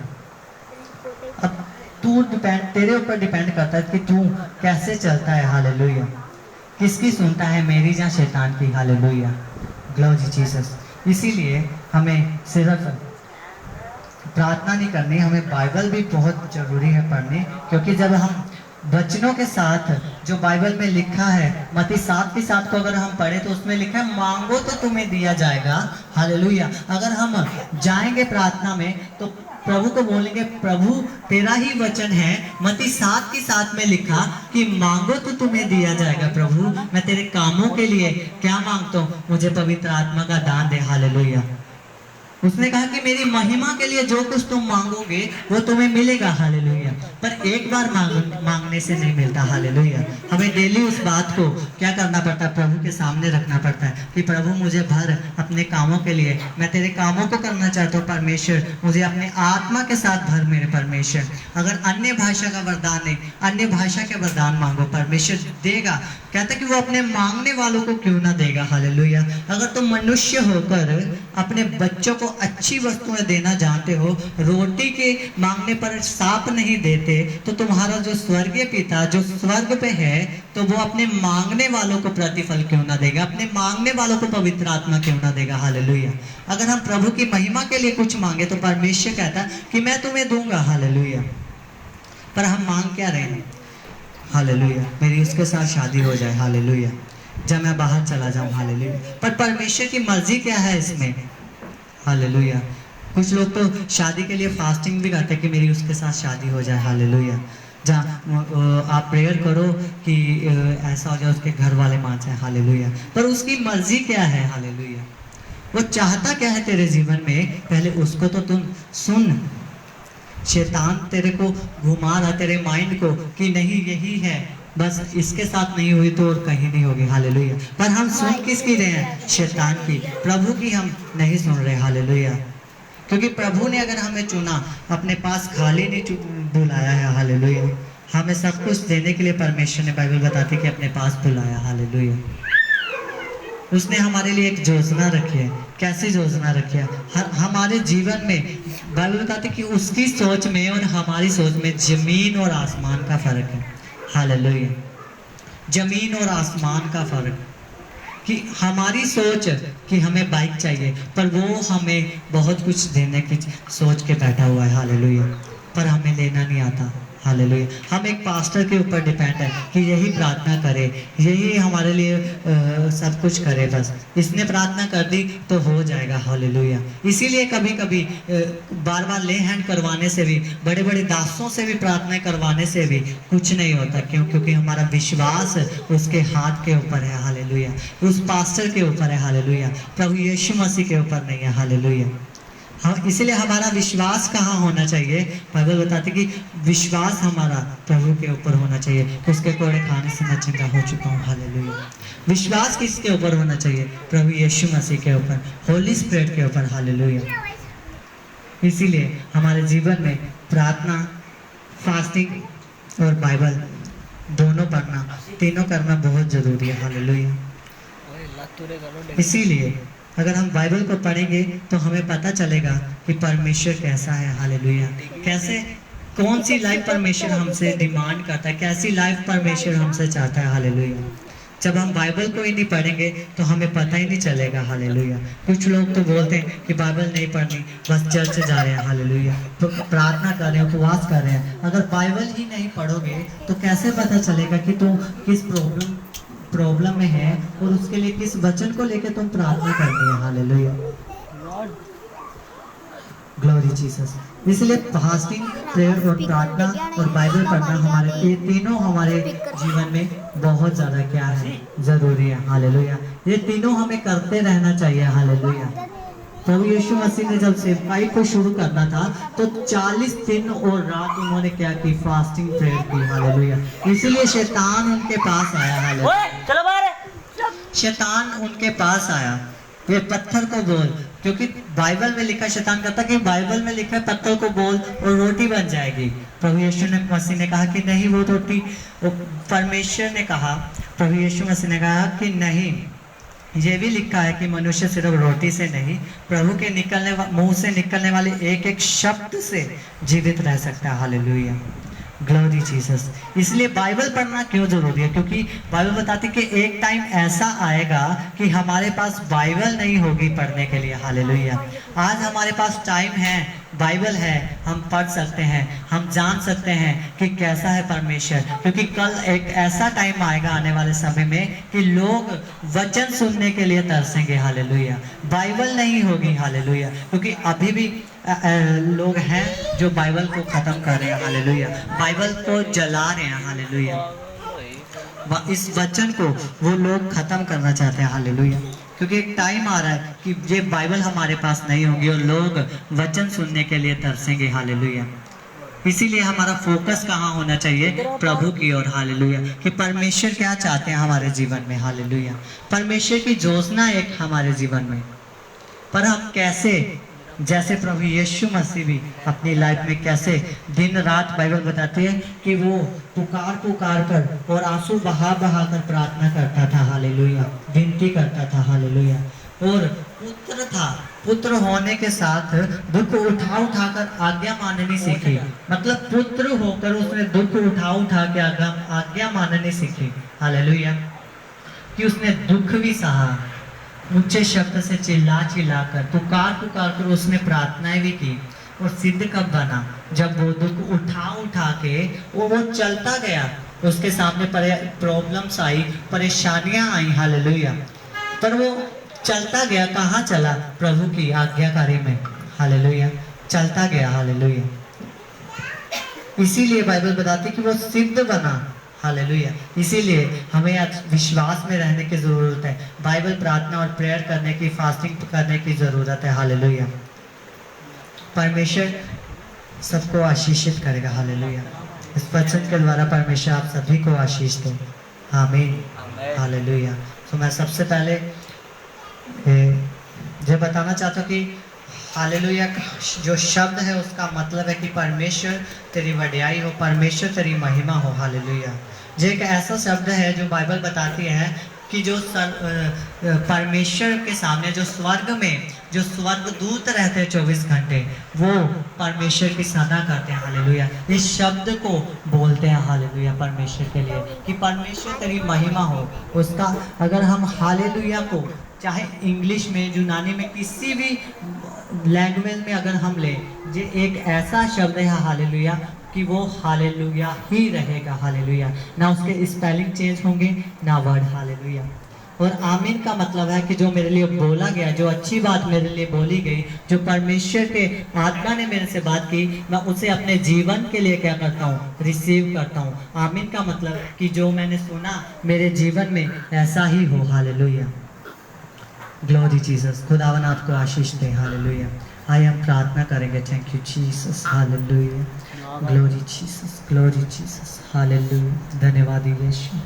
अब तेरे ऊपर डिपेंड करता है कि तू कैसे चलता है। हालेलुया। किसकी सुनता है, मेरी या शैतान की। हालेलुया। Glory Jesus. इसीलिए हमें सिर्फ प्रार्थना नहीं करनी, हमें बाइबल भी बहुत ज़रूरी है पढ़नी, क्योंकि जब हम वचनों के साथ जो बाइबल में लिखा है, मत्ती 7:7 को अगर हम पढ़े तो उसमें लिखा है मांगो तो तुम्हें दिया जाएगा। हालेलुया। अगर हम जाएंगे प्रार्थना में तो प्रभु को बोलेंगे, प्रभु तेरा ही वचन है, मत्ती 7:7 में लिखा कि मांगो तो तुम्हें दिया जाएगा। प्रभु मैं तेरे कामों के लिए क्या मांगता हूँ, मुझे पवित्र आत्मा का दान दे। हालेलुया। उसने कहा कि मेरी महिमा के लिए जो कुछ तुम मांगोगे वो तुम्हें मिलेगा। हालेलुया। पर एक बार मांगने से नहीं मिलता। हालेलुया। हमें डेली उस बात को क्या करना पड़ता है, प्रभु के सामने रखना पड़ता है कि प्रभु मुझे भर अपने कामों के लिए, मैं तेरे कामों को करना चाहता हूँ परमेश्वर, मुझे अपने आत्मा के साथ भर मेरे परमेश्वर। अगर अन्य भाषा का वरदान नहीं, अन्य भाषा के वरदान मांगो, परमेश्वर देगा। कहता है कि वो अपने मांगने वालों को क्यों ना देगा। हालेलुया। अगर तुम मनुष्य होकर अपने बच्चों को अच्छी वस्तुएं देना जानते हो, रोटी के मांगने पर साप नहीं देते, तो तुम्हारा जो स्वर्गीय पिता जो स्वर्ग पे है, तो वो अपने मांगने वालों को प्रतिफल क्यों ना देगा, अपने मांगने वालों को पवित्र आत्मा क्यों ना देगा। हालेलुया। अगर हम प्रभु की महिमा के लिए कुछ मांगे तो परमेश्वर कहता है कि मैं तुम्हें दूंगा। हालेलुया। पर हम मांग क्या रहे हैं? हालेलुया, मेरी उसके साथ शादी हो जाए। हालेलुया। जब मैं बाहर चला जाऊं। हालेलुया। पर परमेश्वर की मर्जी क्या है इसमें? हालेलुया। कुछ लोग तो शादी के लिए फास्टिंग भी करते हैं कि मेरी उसके साथ शादी हो जाए। हालेलुया। जहाँ आप प्रेयर करो कि ऐसा हो जाए, उसके घर वाले मान जाए। हालेलुया। पर उसकी मर्जी क्या है? हालेलुया। वो चाहता क्या है तेरे जीवन में, पहले उसको तो तुम सुन। शैतान तेरे को घुमा रहा, तेरे माइंड को कि नहीं यही है, बस इसके साथ नहीं हुई तो और कहीं नहीं होगी। हालेलुया। पर हम सुन किसकी रहे हैं? शैतान की। प्रभु की हम नहीं सुन रहे। हालेलुया। क्योंकि प्रभु ने अगर हमें चुना, अपने पास खाली नहीं बुलाया है। हालेलुया। हमें सब कुछ देने के लिए परमेश्वर ने, बाइबल बताती कि अपने पास बुलाया। हालेलुया। उसने हमारे लिए एक योजना रखी है। कैसी योजना रखी है? हमारे जीवन में बाइबल बताती कि उसकी सोच में और हमारी सोच में जमीन और आसमान का फर्क है। हालेलुया। जमीन और आसमान का फर्क कि हमारी सोच कि हमें बाइक चाहिए, पर वो हमें बहुत कुछ देने की सोच के बैठा हुआ है। हालेलुया। पर हमें देना नहीं आता। हालेलुया। हम एक पास्टर के ऊपर डिपेंड है कि यही प्रार्थना करे, यही हमारे लिए सब कुछ करे, बस इसने प्रार्थना कर दी तो हो जाएगा। हालेलुया। इसीलिए कभी कभी बार बार ले हैंड करवाने से भी, बड़े बड़े दासों से भी प्रार्थना करवाने से भी कुछ नहीं होता। क्यों? क्योंकि हमारा विश्वास उसके हाथ के ऊपर है। हालेलुया। उस पास्टर के ऊपर है। हालेलुया। प्रभु यीशु मसीह के ऊपर नहीं है। हालेलुया। हाँ, इसलिए हमारा विश्वास कहाँ होना चाहिए? बाइबल बताती कि विश्वास हमारा प्रभु के ऊपर होना चाहिए। उसके कोड़े खाने से मैं जिंदा हो चुका हूँ। हालेलुया। विश्वास किसके ऊपर होना चाहिए? प्रभु यीशु मसीह के ऊपर, होली स्पिरिट के ऊपर। हालेलुया। इसीलिए हमारे जीवन में प्रार्थना, फास्टिंग और बाइबल दोनों पढ़ना, तीनों करना बहुत जरूरी है। हालेलुया। इसीलिए अगर हम बाइबल को पढ़ेंगे तो हमें पता चलेगा कि परमेश्वर कैसा है। हालेलुया। कैसे, कौन सी लाइफ परमेश्वर हमसे डिमांड करता है, कैसी लाइफ परमेश्वर हमसे चाहता है। हालेलुया। जब हम बाइबल को ही नहीं पढ़ेंगे तो हमें पता ही नहीं चलेगा। हालेलुया। कुछ लोग तो बोलते हैं कि बाइबल नहीं पढ़नी, बस चर्च जा रहे हैं। हालेलुया। तो प्रार्थना कर रहे हैं, उपवास कर रहे हैं, अगर बाइबल ही नहीं पढ़ोगे तो कैसे पता चलेगा कि तुम किस प्रॉब्लम में है और उसके लिए किस वचन को लेकर तुम प्रार्थना करनी है। हालेलुया। Glory Jesus. इसलिए फास्टिंग, प्रेयर और प्रार्थना और बाइबल पढ़ना हमारे तीनों हमारे जीवन में बहुत ज्यादा क्या है, जरूरी है। हालेलुया। ये तीनों हमें करते रहना चाहिए। हालेलुया। प्रभु यीशु मसीह ने जब सेवकाई को शुरू करना था तो 40 दिन और रात उन्होंने क्या की? फास्टिंग, प्रेयर की। हालेलुया। इसीलिए शैतान उनके पास आया। हालेलुया। शैतान उनके पास आया, ये पत्थर को बोल, क्योंकि बाइबल में लिखा, शैतान कहता कि बाइबल में लिखा है पत्थर को बोल और रोटी बन जाएगी। प्रभु यीशु मसीह ने कहा कि नहीं, वो रोटी, परमेश्वर ने कहा, प्रभु यीशु मसीह ने कहा कि नहीं, ये भी लिखा है कि मनुष्य सिर्फ रोटी से नहीं, प्रभु के मुंह से निकलने वाले एक एक शब्द से जीवित रह सकता है। हालेलुया। Glory Jesus. इसलिए बाइबल पढ़ना क्यों जरूरी है? क्योंकि बाइबल बताती कि एक टाइम ऐसा आएगा कि हमारे पास बाइबल नहीं होगी पढ़ने के लिए। हालेलुया। आज हमारे पास टाइम है, बाइबल है, हम पढ़ सकते हैं, हम जान सकते हैं कि कैसा है परमेश्वर। क्योंकि कल एक ऐसा टाइम आएगा आने वाले समय में कि लोग वचन सुनने के लिए तरसेंगे। हालेलुया। बाइबल नहीं होगी। हालेलुया। क्योंकि अभी भी लोग हैं जो बाइबल को ख़त्म कर रहे हैं। हालेलुया। बाइबल को जला रहे हैं। हालेलुया। इस वचन को वो लोग ख़त्म करना चाहते हैं। हालेलुया। क्योंकि एक टाइम आ रहा है कि ये बाइबल हमारे पास नहीं होगी और लोग वचन सुनने के लिए तरसेंगे। हालेलुया। इसीलिए हमारा फोकस कहाँ होना चाहिए? प्रभु की ओर। हालेलुया। कि परमेश्वर क्या चाहते हैं हमारे जीवन में। हालेलुया। परमेश्वर की योजना एक हमारे जीवन में, पर हम कैसे, जैसे प्रभु यीशु मसीह भी अपनी लाइफ में कैसे दिन रात, बाइबल बताती है कि वो पुकार पुकार कर और आंसू बहा बहा कर प्रार्थना करता था। हालेलुया। विनती करता था। हालेलुया। और पुत्र था, पुत्र होने के साथ दुख उठा उठा कर आज्ञा माननी सीखी। मतलब पुत्र होकर उसने दुख उठा उठा के आज्ञा माननी सीखी। हालेलुया। कि उसने दुख भी सहा, ऊंचे शब्द से चिल्ला चिल्ला कर, पुकार पुकार कर उसने प्रार्थनाएं भी की। और सिद्ध कब बना? जब वो दुख उठा उठा के वो चलता गया, उसके सामने प्रॉब्लम्स आई, परेशानियां आई। हालेलुया। पर वो चलता गया। कहाँ चला? प्रभु की आज्ञाकारी में। हालेलुया। चलता गया। हालेलुया। इसीलिए बाइबल बताती है कि वो सिद्ध बना। हालेलुया। इसीलिए हमें आज विश्वास में रहने की ज़रूरत है। बाइबल, प्रार्थना और प्रेयर करने की, फास्टिंग करने की ज़रूरत है। हालेलुया। परमेश्वर सबको आशीषित करेगा। हालेलुया। इस वचन के द्वारा परमेश्वर आप सभी को आशीष दो। आमीन। हालेलुया। तो मैं सबसे पहले ये बताना चाहता हूँ कि हालेलुया जो शब्द है उसका मतलब है कि परमेश्वर तेरी वड्याई हो, परमेश्वर तेरी महिमा हो। हालेलुया। ये एक ऐसा शब्द है जो बाइबल बताती है कि जो परमेश्वर के सामने, जो स्वर्ग में जो स्वर्गदूत रहते हैं 24 घंटे, वो परमेश्वर की सराहना करते हैं। हालेलुया। इस शब्द को बोलते हैं। हालेलुया। परमेश्वर के लिए कि परमेश्वर तेरी महिमा हो। उसका अगर हम हालेलुया को चाहे इंग्लिश में, यूनानी में, किसी भी लैंग्वेज में अगर हम लें, ये एक ऐसा शब्द है हालेलुया कि वो हालेलुया ही रहेगा। हालेलुया। ना उसके स्पेलिंग चेंज होंगे, ना वर्ड। हालेलुया। और आमीन का मतलब है कि जो मेरे लिए बोला गया, जो अच्छी बात मेरे लिए बोली गई, जो परमेश्वर के आत्मा ने मेरे से बात की, मैं उसे अपने जीवन के लिए क्या करता हूँ? रिसीव करता हूँ। आमीन का मतलब कि जो मैंने सुना मेरे जीवन में ऐसा ही हो। हालेलुया। Glory Jesus. खुदावन आपको आशीष दे। हालेलुया। आइए हम प्रार्थना करेंगे। Thank you Jesus. Hallelujah. Glory Jesus, glory Jesus. Hallelujah. धन्यवाद यीशु।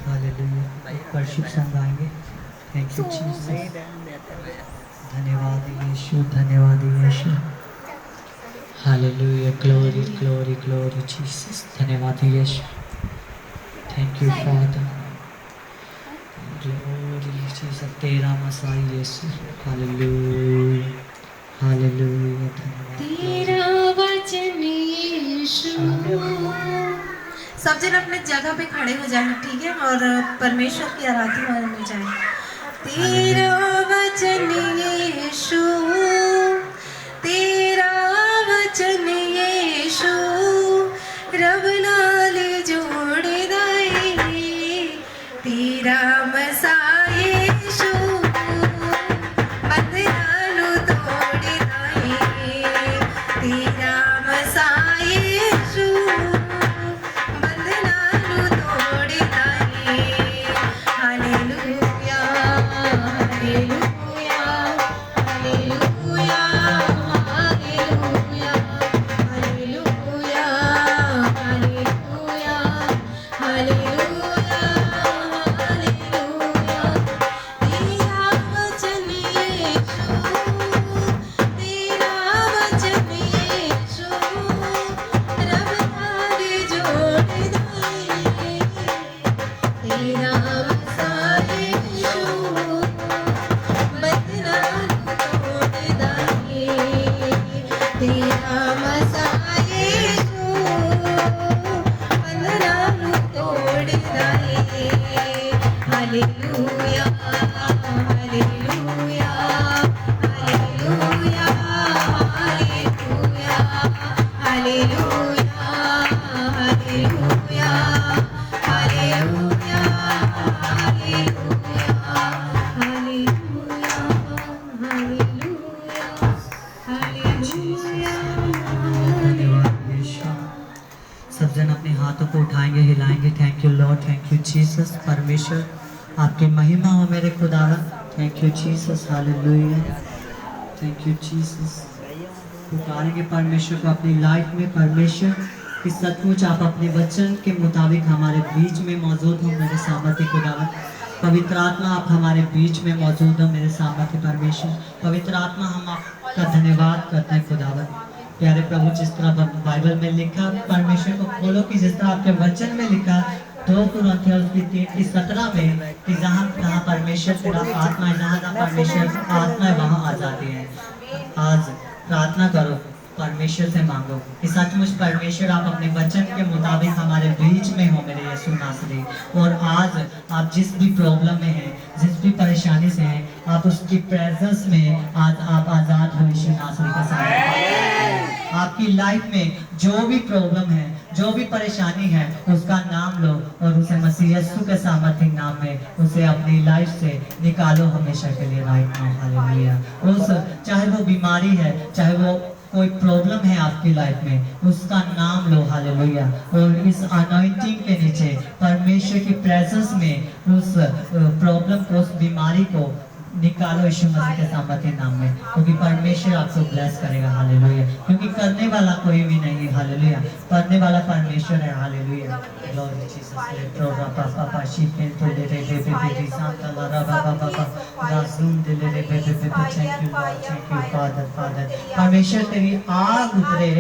हालेलुया। वर्शिप सॉन्ग गाएंगे। Thank you Jesus. धन्यवाद यीशु, धन्यवाद Yeshu. Hallelujah. Glory glory glory Jesus. धन्यवाद Yeshu. Thank you father. Glory Jesus. तेरा मसाई यीशु। हालेलुया। हालेलुया। तेरा वचन यीशु। सब जन अपने जगह पे खड़े हो जाए, ठीक है, और परमेश्वर की आराधना में जाए। तेरा वचन यीशु, तेरा वचन यीशु, रब नाल जोड़ दाए। तेरा मसाह यीशु, बंधनां तोड़ दाए। तेरा मसाह यीशु, बंधनां तोड़ दाए। Hallelujah. Hallelujah. Hallelujah. Hallelujah. Hallelujah. Hallelujah. Hallelujah. Hallelujah. तेरा वचन यीशु, तेरा वचन यीशु, रब नाल जोड़ दाए। तेरा मसाह यीशु, बंधनां तोड़ दाए। तेरा मसाह यीशु, बंधनां तोड़ दाए। Hallelujah. Hallelujah. Hallelujah. Hallelujah. Hallelujah hallelujah hallelujah hallelujah hallelujah धन्यवाद यीशु। सब जन अपने हाथों को उठाएंगे, हिलाएंगे। Thank you lord, thank you Jesus. परमेश्वर आपकी महिमा हो मेरे खुदावन। Thank you Jesus, hallelujah, thank you Jesus. पुकारेंगे परमेश्वर को अपनी लाइफ में। परमेश्वर कि सचमुच आप अपने वचन के मुताबिक हमारे बीच में मौजूद हो मेरे सामर्थ्य खुदावन। पवित्र आत्मा आप हमारे बीच में मौजूद हो मेरे सामर्थ्य परमेश्वर। पवित्र आत्मा हम आपका धन्यवाद करते हैं खुदावन। प्यारे प्रभु, जिस तरह बाइबल में लिखा, परमेश्वर को खोलो कि जिस तरह आपके वचन में लिखा 2 कुरिन्थियों की 3:17 में कि जहाँ परमेश्वर तेरा आत्मा है, जहाँ परमेश्वर आत्मा है वहाँ आजादी है। आज प्रार्थना करो, परमेश्वर से मांगो कि सचमुच परमेश्वर आप अपने वचन के मुताबिक हमारे बीच में हो मेरे यीशु नासरी। और आज आप जिस भी प्रॉब्लम में हैं, जिस भी परेशानी से हैं, आप उसकी प्रेजेंस में आज आप आज़ाद हो यीशु नासरी के साथ। आपकी लाइफ में जो भी प्रॉब्लम है, जो भी परेशानी है, उसका नाम लो और उसे मसीह यीशु के सामर्थ्य नाम में उसे अपनी लाइफ से निकालो हमेशा के लिए। Right now hallelujah. उस चाहे वो बीमारी है, चाहे वो कोई प्रॉब्लम है आपकी लाइफ में, उसका नाम लो हालेलुया। और इस अनॉइंटिंग के नीचे परमेश्वर की प्रेजेंस में उस प्रॉब्लम को, उस बीमारी को निकालो यीशु मसीह के सामर्थ्य नाम में, क्योंकि परमेश्वर आपको ब्लेस करेगा हालेलुया। क्योंकि करने वाला कोई भी नहीं है हालेलुया, करने वाला परमेश्वर है हालेलुया। Glory Jesus. लेट्रोरा पापा पाशी पेंटो ले रे बे बे बे सांता ला रा बा बा बा राजूम दे ले रे बे बे बे। Thank you lord, thank you father. परमेश्वर तेरी आग उतरे,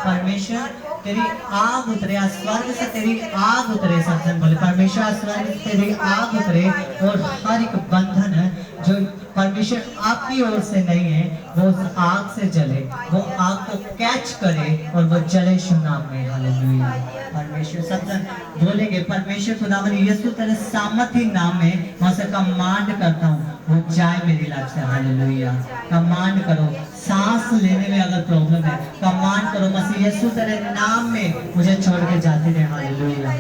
परमेश्वर तेरी आग उतरे, स्वर्ग से तेरी आग उतरे। सज्जन बोले परमेश्वर स्वर्ग से तेरी आग उतरे और हर एक बंधन जो परमेश्वर आपकी ओर से नहीं है वो उस आग से जले, वो आग को कैच करे और वो जले यीशु नाम में हालेलुया। परमेश्वर सज्जन बोलेंगे परमेश्वर खुदावन यीशु तेरे सामर्थ्य नाम में मैं से कमांड करता हूँ वो जाए मेरी लाइफ से हालेलुया। कमांड करो, सांस लेने में अगर प्रॉब्लम है कमांड करो, मसीह यीशु तेरे नाम में मुझे छोड़ के जाते रहे हालेलुया।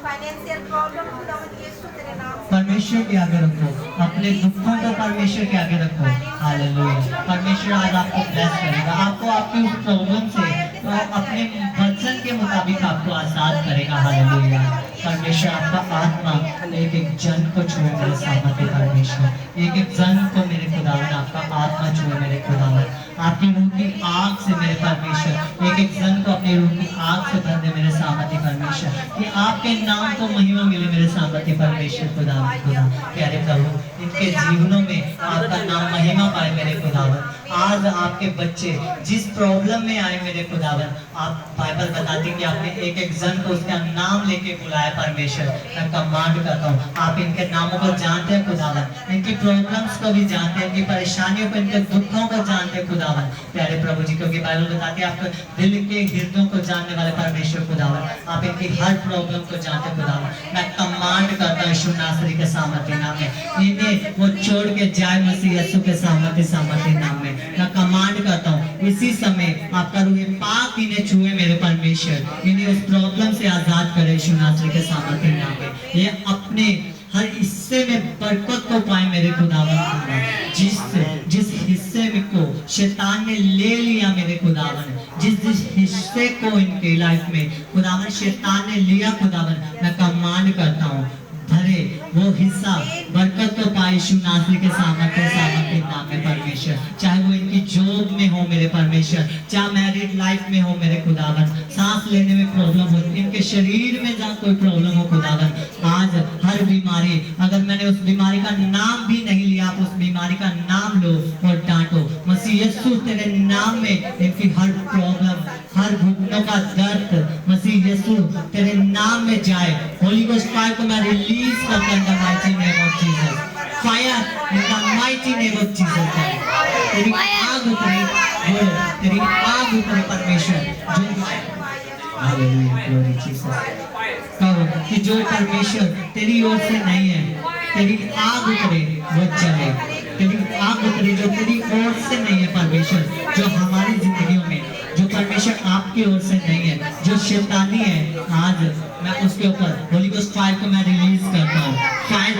फाइनेंशियल प्रॉब्लम खुदावन यीशु तेरे नाम से परमेश्वर के आगे रखो, अपने दुखों को परमेश्वर के आगे रखो हालेलुया। परमेश्वर आज आपको ब्लेस करेगा, आपको आपकी उस प्रॉब्लम से तो अपने वचन के मुताबिक आपको आजाद करेगा हालेलुया। परमेश्वर आपका आत्मा एक एक जन को छुए मेरे सामने परमेश्वर, एक एक जन को मेरे खुदावन आपका आत्मा छुए मेरे खुदावन, आपकी रूह की आग से मेरे परमेश्वर एक एक जन को अपनी रूह की आग से भर दे मेरे सामर्थ्य परमेश्वर, कि आपके नाम को महिमा मिले मेरे सामर्थ्य परमेश्वर खुदावन। खुदा प्यारे प्रभु इनके जीवनों में आपका नाम महिमा पाए मेरे खुदावन। आज आपके बच्चे जिस प्रॉब्लम में आए मेरे खुदावन, आप बाइबल बताती कि आपने एक एक जन को उसका नाम लेके बुलाया परमेश्वर। मैं कमांड करता हूँ आप इनके नामों को जानते हैं खुदावन, इनकी प्रॉब्लम्स को भी जानते हैं, इनकी परेशानियों को, इनके दुखों को जानते हैं खुदावन प्यारे प्रभु जी, क्योंकि बाइबल बताती है आप दिल के हृदयों को जानने वाले परमेश्वर खुदावन, आप इनकी हर प्रॉब्लम को जानते खुदावन। मैं कमांड करता हूँ यीशु नासरी के सामर्थ्य नाम में इन्हें वो छोड़ के जाए मसीह यीशु के सामर्थ्य नाम में। मैं कमांड करता हूँ इसी समय आपका रूह पाक इन्हें छुए मेरे परमेश्वर, इन्हें उस प्रॉब्लम से आजाद करे यीशु नासरी के सामर्थ्य नाम में। ये अपने हर हिस्से में बरकत को पाए मेरे खुदावन, जिस हिस्से में को शैतान ने ले लिया मेरे खुदावन, जिस हिस्से को इनके लाइफ में खुदावन शैतान ने लिया खुदावन, मैं कमांड करता हूँ भरे वो हिस्सा बरकत तो पाए यीशु नासरी के सामर्थ्य नाम में परमेश्वर। चाहे वो इनकी जॉब में हो मेरे परमेश्वर, चाहे मैरिड लाइफ में हो मेरे खुदावन, सांस लेने में प्रॉब्लम हो, इनके शरीर में जहाँ कोई प्रॉब्लम हो खुदावन, आज हर बीमारी, अगर मैंने उस बीमारी का नाम भी नहीं लिया, आप उस बीमारी का नाम लो और डांटो मसीह यीशु तेरे नाम में। इनकी हर प्रॉब्लम, हर घुटनों का दर्द मसीह यीशु तेरे नाम में जाए। होली गोस्ट फायर को मैं रिलीज करता हूं in the mighty name of Jesus, fire in the mighty name of Jesus. तेरी आग उतरे, तेरी आग उतरे परमेश्वर, हालेलुया ग्लोरी जीसस। कहो कि जो परमेश्वर तेरी ओर से नहीं है, तेरी आग उतरे वो चले, तेरी आग उतरे जो तेरी ओर से नहीं है परमेश्वर। परमेश्वर जो हमारी जिंदगियों में, जो परमेश्वर आपकी ओर से नहीं है, जो शैतानी है, आज मैं उसके ऊपर होली गोस्ट फायर को मैं रिलीज करता हूँ। फायर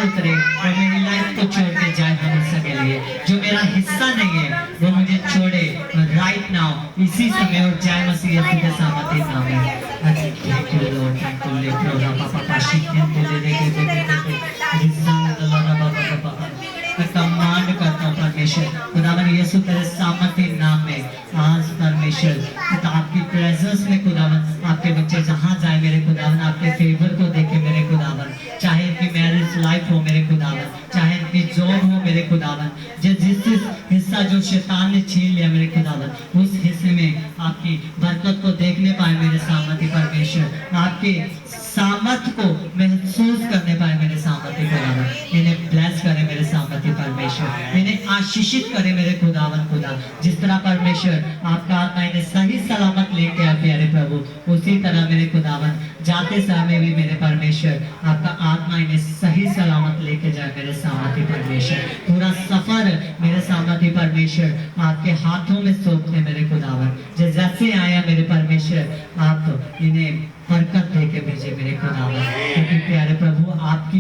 उतरे और मेरी लाइफ को छोड़ के जाए हमेशा के लिए। जो मेरा हिस्सा नहीं है वो मुझे छोड़े राइट नाउ, इसी समय, और जाए मसीह यीशु के सामर्थ्य नाम में। Thank you lord, thank you ले प्रभु पापा पाशी के मैं कमांड करता हूँ परमेश्वर खुदावन यीशु तेरे सामर्थ्य नाम में। आज परमेश्वर आपकी प्रेजेंस में खुदावन आपके बच्चे जहाँ जाए मेरे खुदावन आपके फेवर को देखे मेरे खुदावन, चाहे इनकी मैरिज लाइफ हो मेरे खुदावन, चाहे इनकी जॉब हो मेरे खुदावन, जिस हिस्सा जो शैतान ने छीन लिया मेरे खुदावन, उस हिस्से में आपकी बरकत को देखने पाए मेरे सामर्थ्य परमेश्वर, आपके सामर्थ्य को महसूस करने पाए मेरे सामर्थ्य खुदावन। इन्हें ब्लेस करे मेरे सामर्थ्य परमेश्वर, इन्हें आशीषित करे मेरे खुदावन खुदा। जिस तरह परमेश्वर आपका आत्मा इन्हें सही सलामत लेके आए प्यारे प्रभु, उसी तरह मेरे खुदावन जाते समय भी मेरे परमेश्वर आपका आत्मा इन्हें सही सलामत लेके जाए मेरे सामर्थ्य परमेश्वर। पूरा सफर मेरे सामर्थ्य परमेश्वर आपके हाथों में सौंपते मेरे खुदावन। जैसे आया मेरे परमेश्वर आप इन्हें बरकत देके भेजे मेरे खुदावन, क्योंकि प्यारे प्रभु आपकी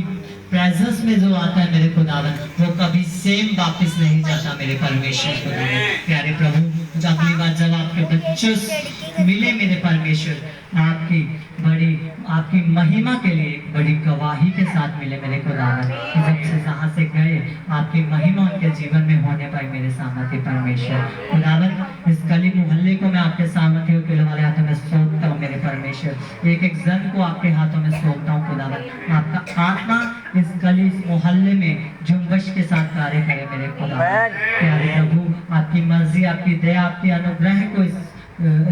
प्रेजेंस में जो आता है मेरे खुदावन वो कभी सेम वापस नहीं जाता मेरे परमेश्वर खुदावन। प्यारे प्रभु अगली बार जब आपके बच्चों मिले मेरे परमेश्वर आपकी महिमा के लिए बड़ी गवाही के साथ मिले मेरे खुदावन, जब से जहाँ से गए आपकी महिमा उनके जीवन में होने पाई मेरे सामर्थ्य परमेश्वर खुदावन। इस गली मोहल्ले को मैं आपके सामर्थ्य के वाले हाथों में सौंपता हूँ मेरे परमेश्वर, एक एक जन को आपके हाथों में सौंपता हूँ खुदावन। आपका आत्मा इस गली इस मोहल्ले में जुम्बश के साथ कार्य करे मेरे खुदावन। प्यारे प्रभु आपकी मर्जी, आपकी दया, आपके अनुग्रह को इस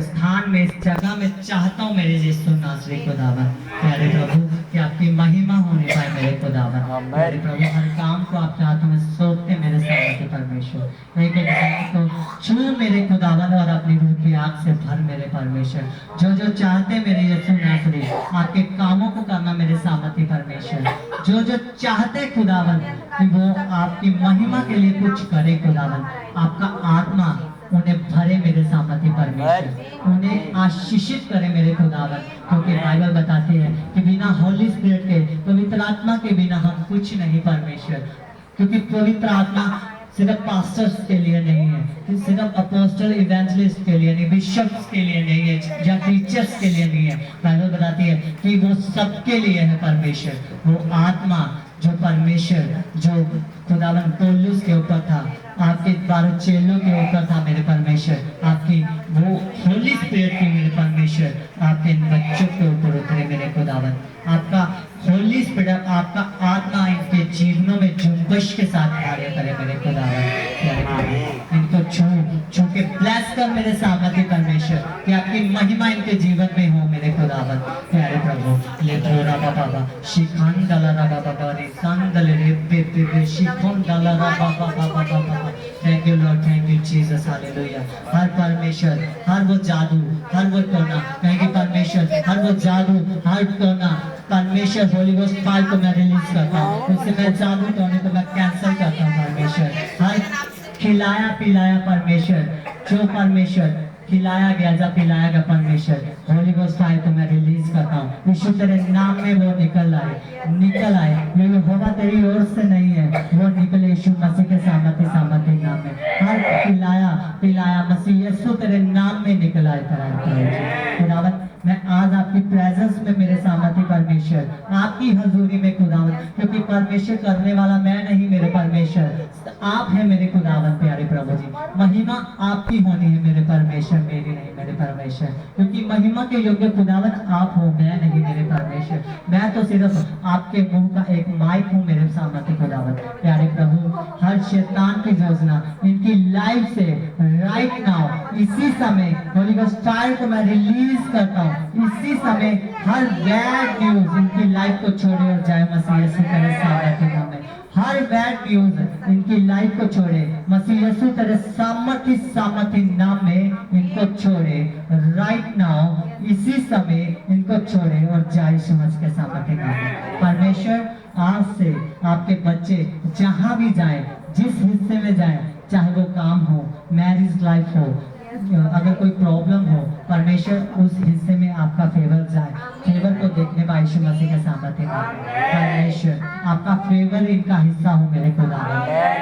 स्थान में, इस जगह में चाहता हूँ मेरे यीशु नासरी खुदावन। प्यारे प्रभु कि आपकी महिमा होने पाए मेरे खुदावन। प्यारे प्रभु हर काम को आपके हाथों में सौंपते मेरे सामर्थ्य परमेश्वर, एक एक जन को छू मेरे खुदावन और अपनी रूह की आग से भर मेरे परमेश्वर। जो जो चाहते मेरे यीशु नासरी आपके कामों को करना मेरे सामर्थ्य परमेश्वर, जो जो चाहते खुदावन कि वो आपकी महिमा के लिए कुछ करे खुदावन, आपका आत्मा उन्हें भरे मेरे सामर्थ्य परमेश्वर, उन्हें आशीषित करे मेरे खुदावन। क्योंकि बाइबल बताती है कि बिना होली स्पिरिट के, पवित्र आत्मा के बिना हम कुछ नहीं परमेश्वर। क्योंकि पवित्र आत्मा सिर्फ पास्टर्स के लिए नहीं है, सिर्फ अपोस्टल इवेंजलिस्ट के लिए नहीं, बिशप्स के लिए नहीं है, या टीचर्स के लिए नहीं है। बाइबल बताती है कि वो सबके लिए है परमेश्वर। वो आत्मा जो परमेश्वर जो खुदावन पौलुस के ऊपर था, आपके 12 चेलों के ऊपर था मेरे परमेश्वर, आपकी वो होली स्पिरिट की मेरे परमेश्वर आपके बच्चों के ऊपर उतरे मेरे खुदावन। आपका होली स्पिरिट, आपका आत्मा इनके जीवनों में जुम्बश के साथ कार्य करे मेरे खुदावन। इनको छू के ब्लेस कर मेरे सामर्थ्य परमेश्वर, कि आपकी महिमा इनके जीवन में हो मेरे खुदावन। प्यारे प्रभु ले थोड़ा बाबा शिखान डाला रबा बाबा रे संदल रे पे शिखोन डाला रबा बाबा। Thank you lord, thank you Jesus, hallelujah. हर परमेश्वर, हर वो जादू, हर वो टोना, थैंक यू परमेश्वर, हर वो जादू, हर टोना परमेश्वर होली गोस्ट फायर को मैं रिलीज करता हूँ, उससे मैं जादू टोने को मैं कैंसिल करता हूँ परमेश्वर। हर खिलाया पिलाया परमेश्वर, जो परमेश्वर खिलाया गया, जब पिलाया गया परमेश्वर, होली गोस्ट फायर को मैं रिलीज करता हूँ। यीशु तेरे नाम में वो निकल आए, ये होगा तेरी ओर से नहीं है, वो निकले यीशु मसीह के सामर्थ्य नाम में। हर खिलाया पिलाया मसीह यीशु तेरे नाम में निकल आए खुदावन। मैं आज आपकी प्रेजेंस में मेरे सामर्थ्य परमेश्वर, आपकी हजूरी में खुदावन, क्योंकि परमेश्वर करने वाला मैं नहीं मेरे परमेश्वर, आप है मेरे खुदावन। प्यारे प्रभु जी महिमा आपकी होनी है मेरे परमेश्वर, मेरी नहीं मेरे परमेश्वर, क्योंकि महिमा के योग्य खुदावन आप हो, मैं नहीं मेरे परमेश्वर। मैं तो सिर्फ आपके मुंह का एक माइक हूँ मेरे सामर्थ्य खुदावन। प्यारे प्रभु हर शैतान की योजना इनकी लाइफ से राइट नाउ इसी समय होली गोस्ट फायर को मैं रिलीज करता हूँ। इसी समय हर बैड न्यूज इनकी लाइफ को छोड़े और जाए मसीह यीशु तेरे सामर्थ्य नाम में। हर बैड न्यूज इनकी लाइफ को छोड़े मसीह यीशु तेरे सामर्थ्य नाम में इनको छोड़े राइट नाउ इसी समय इनको छोड़े और जाए यीशु मसीह के सामर्थ्य नाम में। परमेश्वर आज से आपके बच्चे जहां भी जाएं, जिस हिस्से में जाएं, चाहे वो काम हो, मैरिज लाइफ हो, अगर कोई प्रॉब्लम हो, परमेश्वर उस हिस्से में आपका फेवर जाए। फेवर को देखने पर यीशु मसीह के सामर्थ्य में परमेश्वर आपका फेवर इनका हिस्सा हो मेरे खुदावन,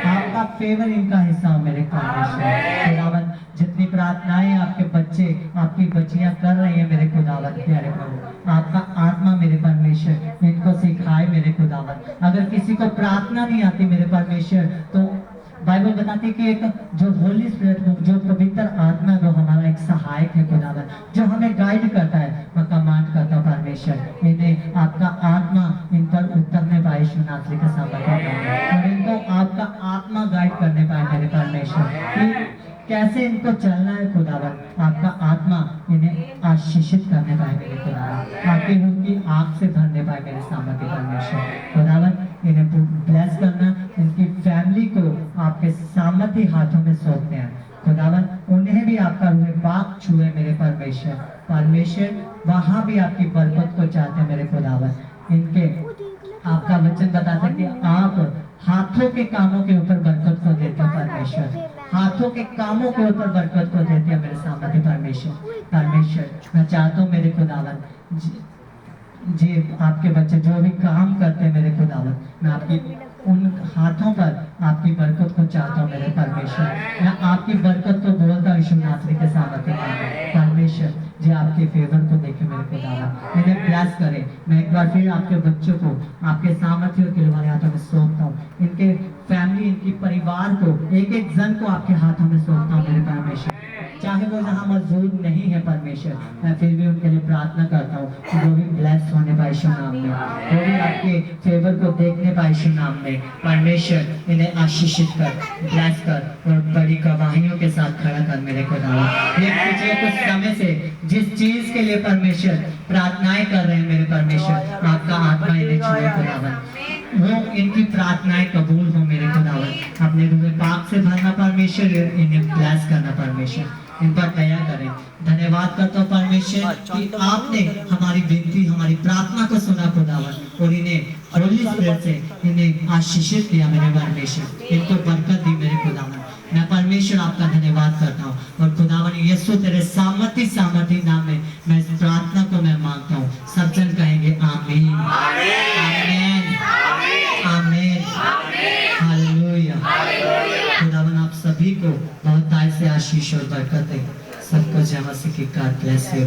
आपका फेवर इनका हिस्सा हो मेरे परमेश्वर खुदावन। जितनी प्रार्थनाएं आपके बच्चे आपकी बच्चियां कर रही हैं मेरे खुदावन प्यारे प्रभु, आपका आत्मा मेरे परमेश्वर इनको सिखाए मेरे खुदावन। अगर किसी को प्रार्थना नहीं आती मेरे परमेश्वर, तो बाइबल बताती है कि एक जो होली स्पिरिट जो पवित्र आत्मा है वो हमारा एक सहायक है खुदावन, जो हमें गाइड करता है, वह कमांड करता है परमेश्वर। इन्हें आपका आत्मा इन पर उतरने पाए यीशु नासरी के सामने, और इनको आपका आत्मा गाइड करने पाए मेरे परमेश्वर कि कैसे इनको चलना है खुदावन। आपका आत्मा इन्हें आशीषित करने पाए मेरे खुदावन, आपके रूह की आग से भरने पाए मेरे सामर्थ्य परमेश्वर खुदावन। इन्हें ब्लेस करना, इनकी फैमिली को आपके सामर्थ्य हाथों में सौंपते हैं खुदावन। उन्हें भी आपका रूह पाक छुए मेरे परमेश्वर परमेश्वर, वहां भी आपकी बरकत को चाहते हैं मेरे खुदावन। इनके आपका वचन बताता है कि आप हाथों के कामों के ऊपर बरकत को देते हैं परमेश्वर, हाथों के कामों के ऊपर बरकत को देते हैं मेरे सामर्थ्य परमेश्वर। मैं चाहता हूँ मेरे खुदावन जी आपके बच्चे जो भी काम करते हैं मेरे खुदावन, मैं आपकी उन हाथों पर आपकी बरकत को चाहता हूँ मेरे परमेश्वर। मैं आपकी बरकत को बोलता हूँ यीशु नासरी के सामर्थ्य परमेश्वर जी, आपके फेवर को देखे मेरे खुदावन, इन्हें ब्लेस करें। मैं एक बार फिर आपके बच्चों को आपके सामर्थ्य के हमारे हाथों में सौंपता हूँ, इनके फैमिली इनकी परिवार को एक एक जन को आपके हाथों में सौंपता हूँ मेरे परमेश्वर। चाहे वो जहाँ मौजूद नहीं है परमेश्वर, मैं फिर भी उनके लिए प्रार्थना करता हूँ कि वो भी ब्लेस होने पाए यीशु नाम में, वो भी आपके फेवर को देखने पाए यीशु नाम में परमेश्वर। इन्हें आशीषित कर, ब्लेस कर और बड़ी गवाहियों के साथ खड़ा कर मेरे खुदावन। ये पिछले कुछ समय से जिस चीज के लिए परमेश्वर प्रार्थनाएं कर रहे हैं मेरे परमेश्वर, आपका आत्मा इन्हें छुए खुदावन, वो इनकी प्रार्थनाएं कबूल हो मेरे खुदावन। अपने रूह पाक से भरना परमेश्वर, इन्हें ब्लेस करना परमेश्वर, इन पर दया करें। धन्यवाद करता हूँ परमेश्वर कि आपने हमारी विनती हमारी प्रार्थना को सुना खुदावन, और इन्हें होली स्पिरिट से इन्हें आशीषित किया मेरे परमेश्वर, इनको बरकत दी मेरे खुदावन। मैं परमेश्वर आपका धन्यवाद करता हूँ, और खुदावन यीशु तेरे सामर्थी नाम में मैं इस प्रार्थना को मैं मांगता हूँ। सब जन कहेंगे आमीन आमीन आमीन हालेलुया। खुदावन आप सभी को बहुत से आशीष और बरकत दे। सबको जय मसीह की। God bless you.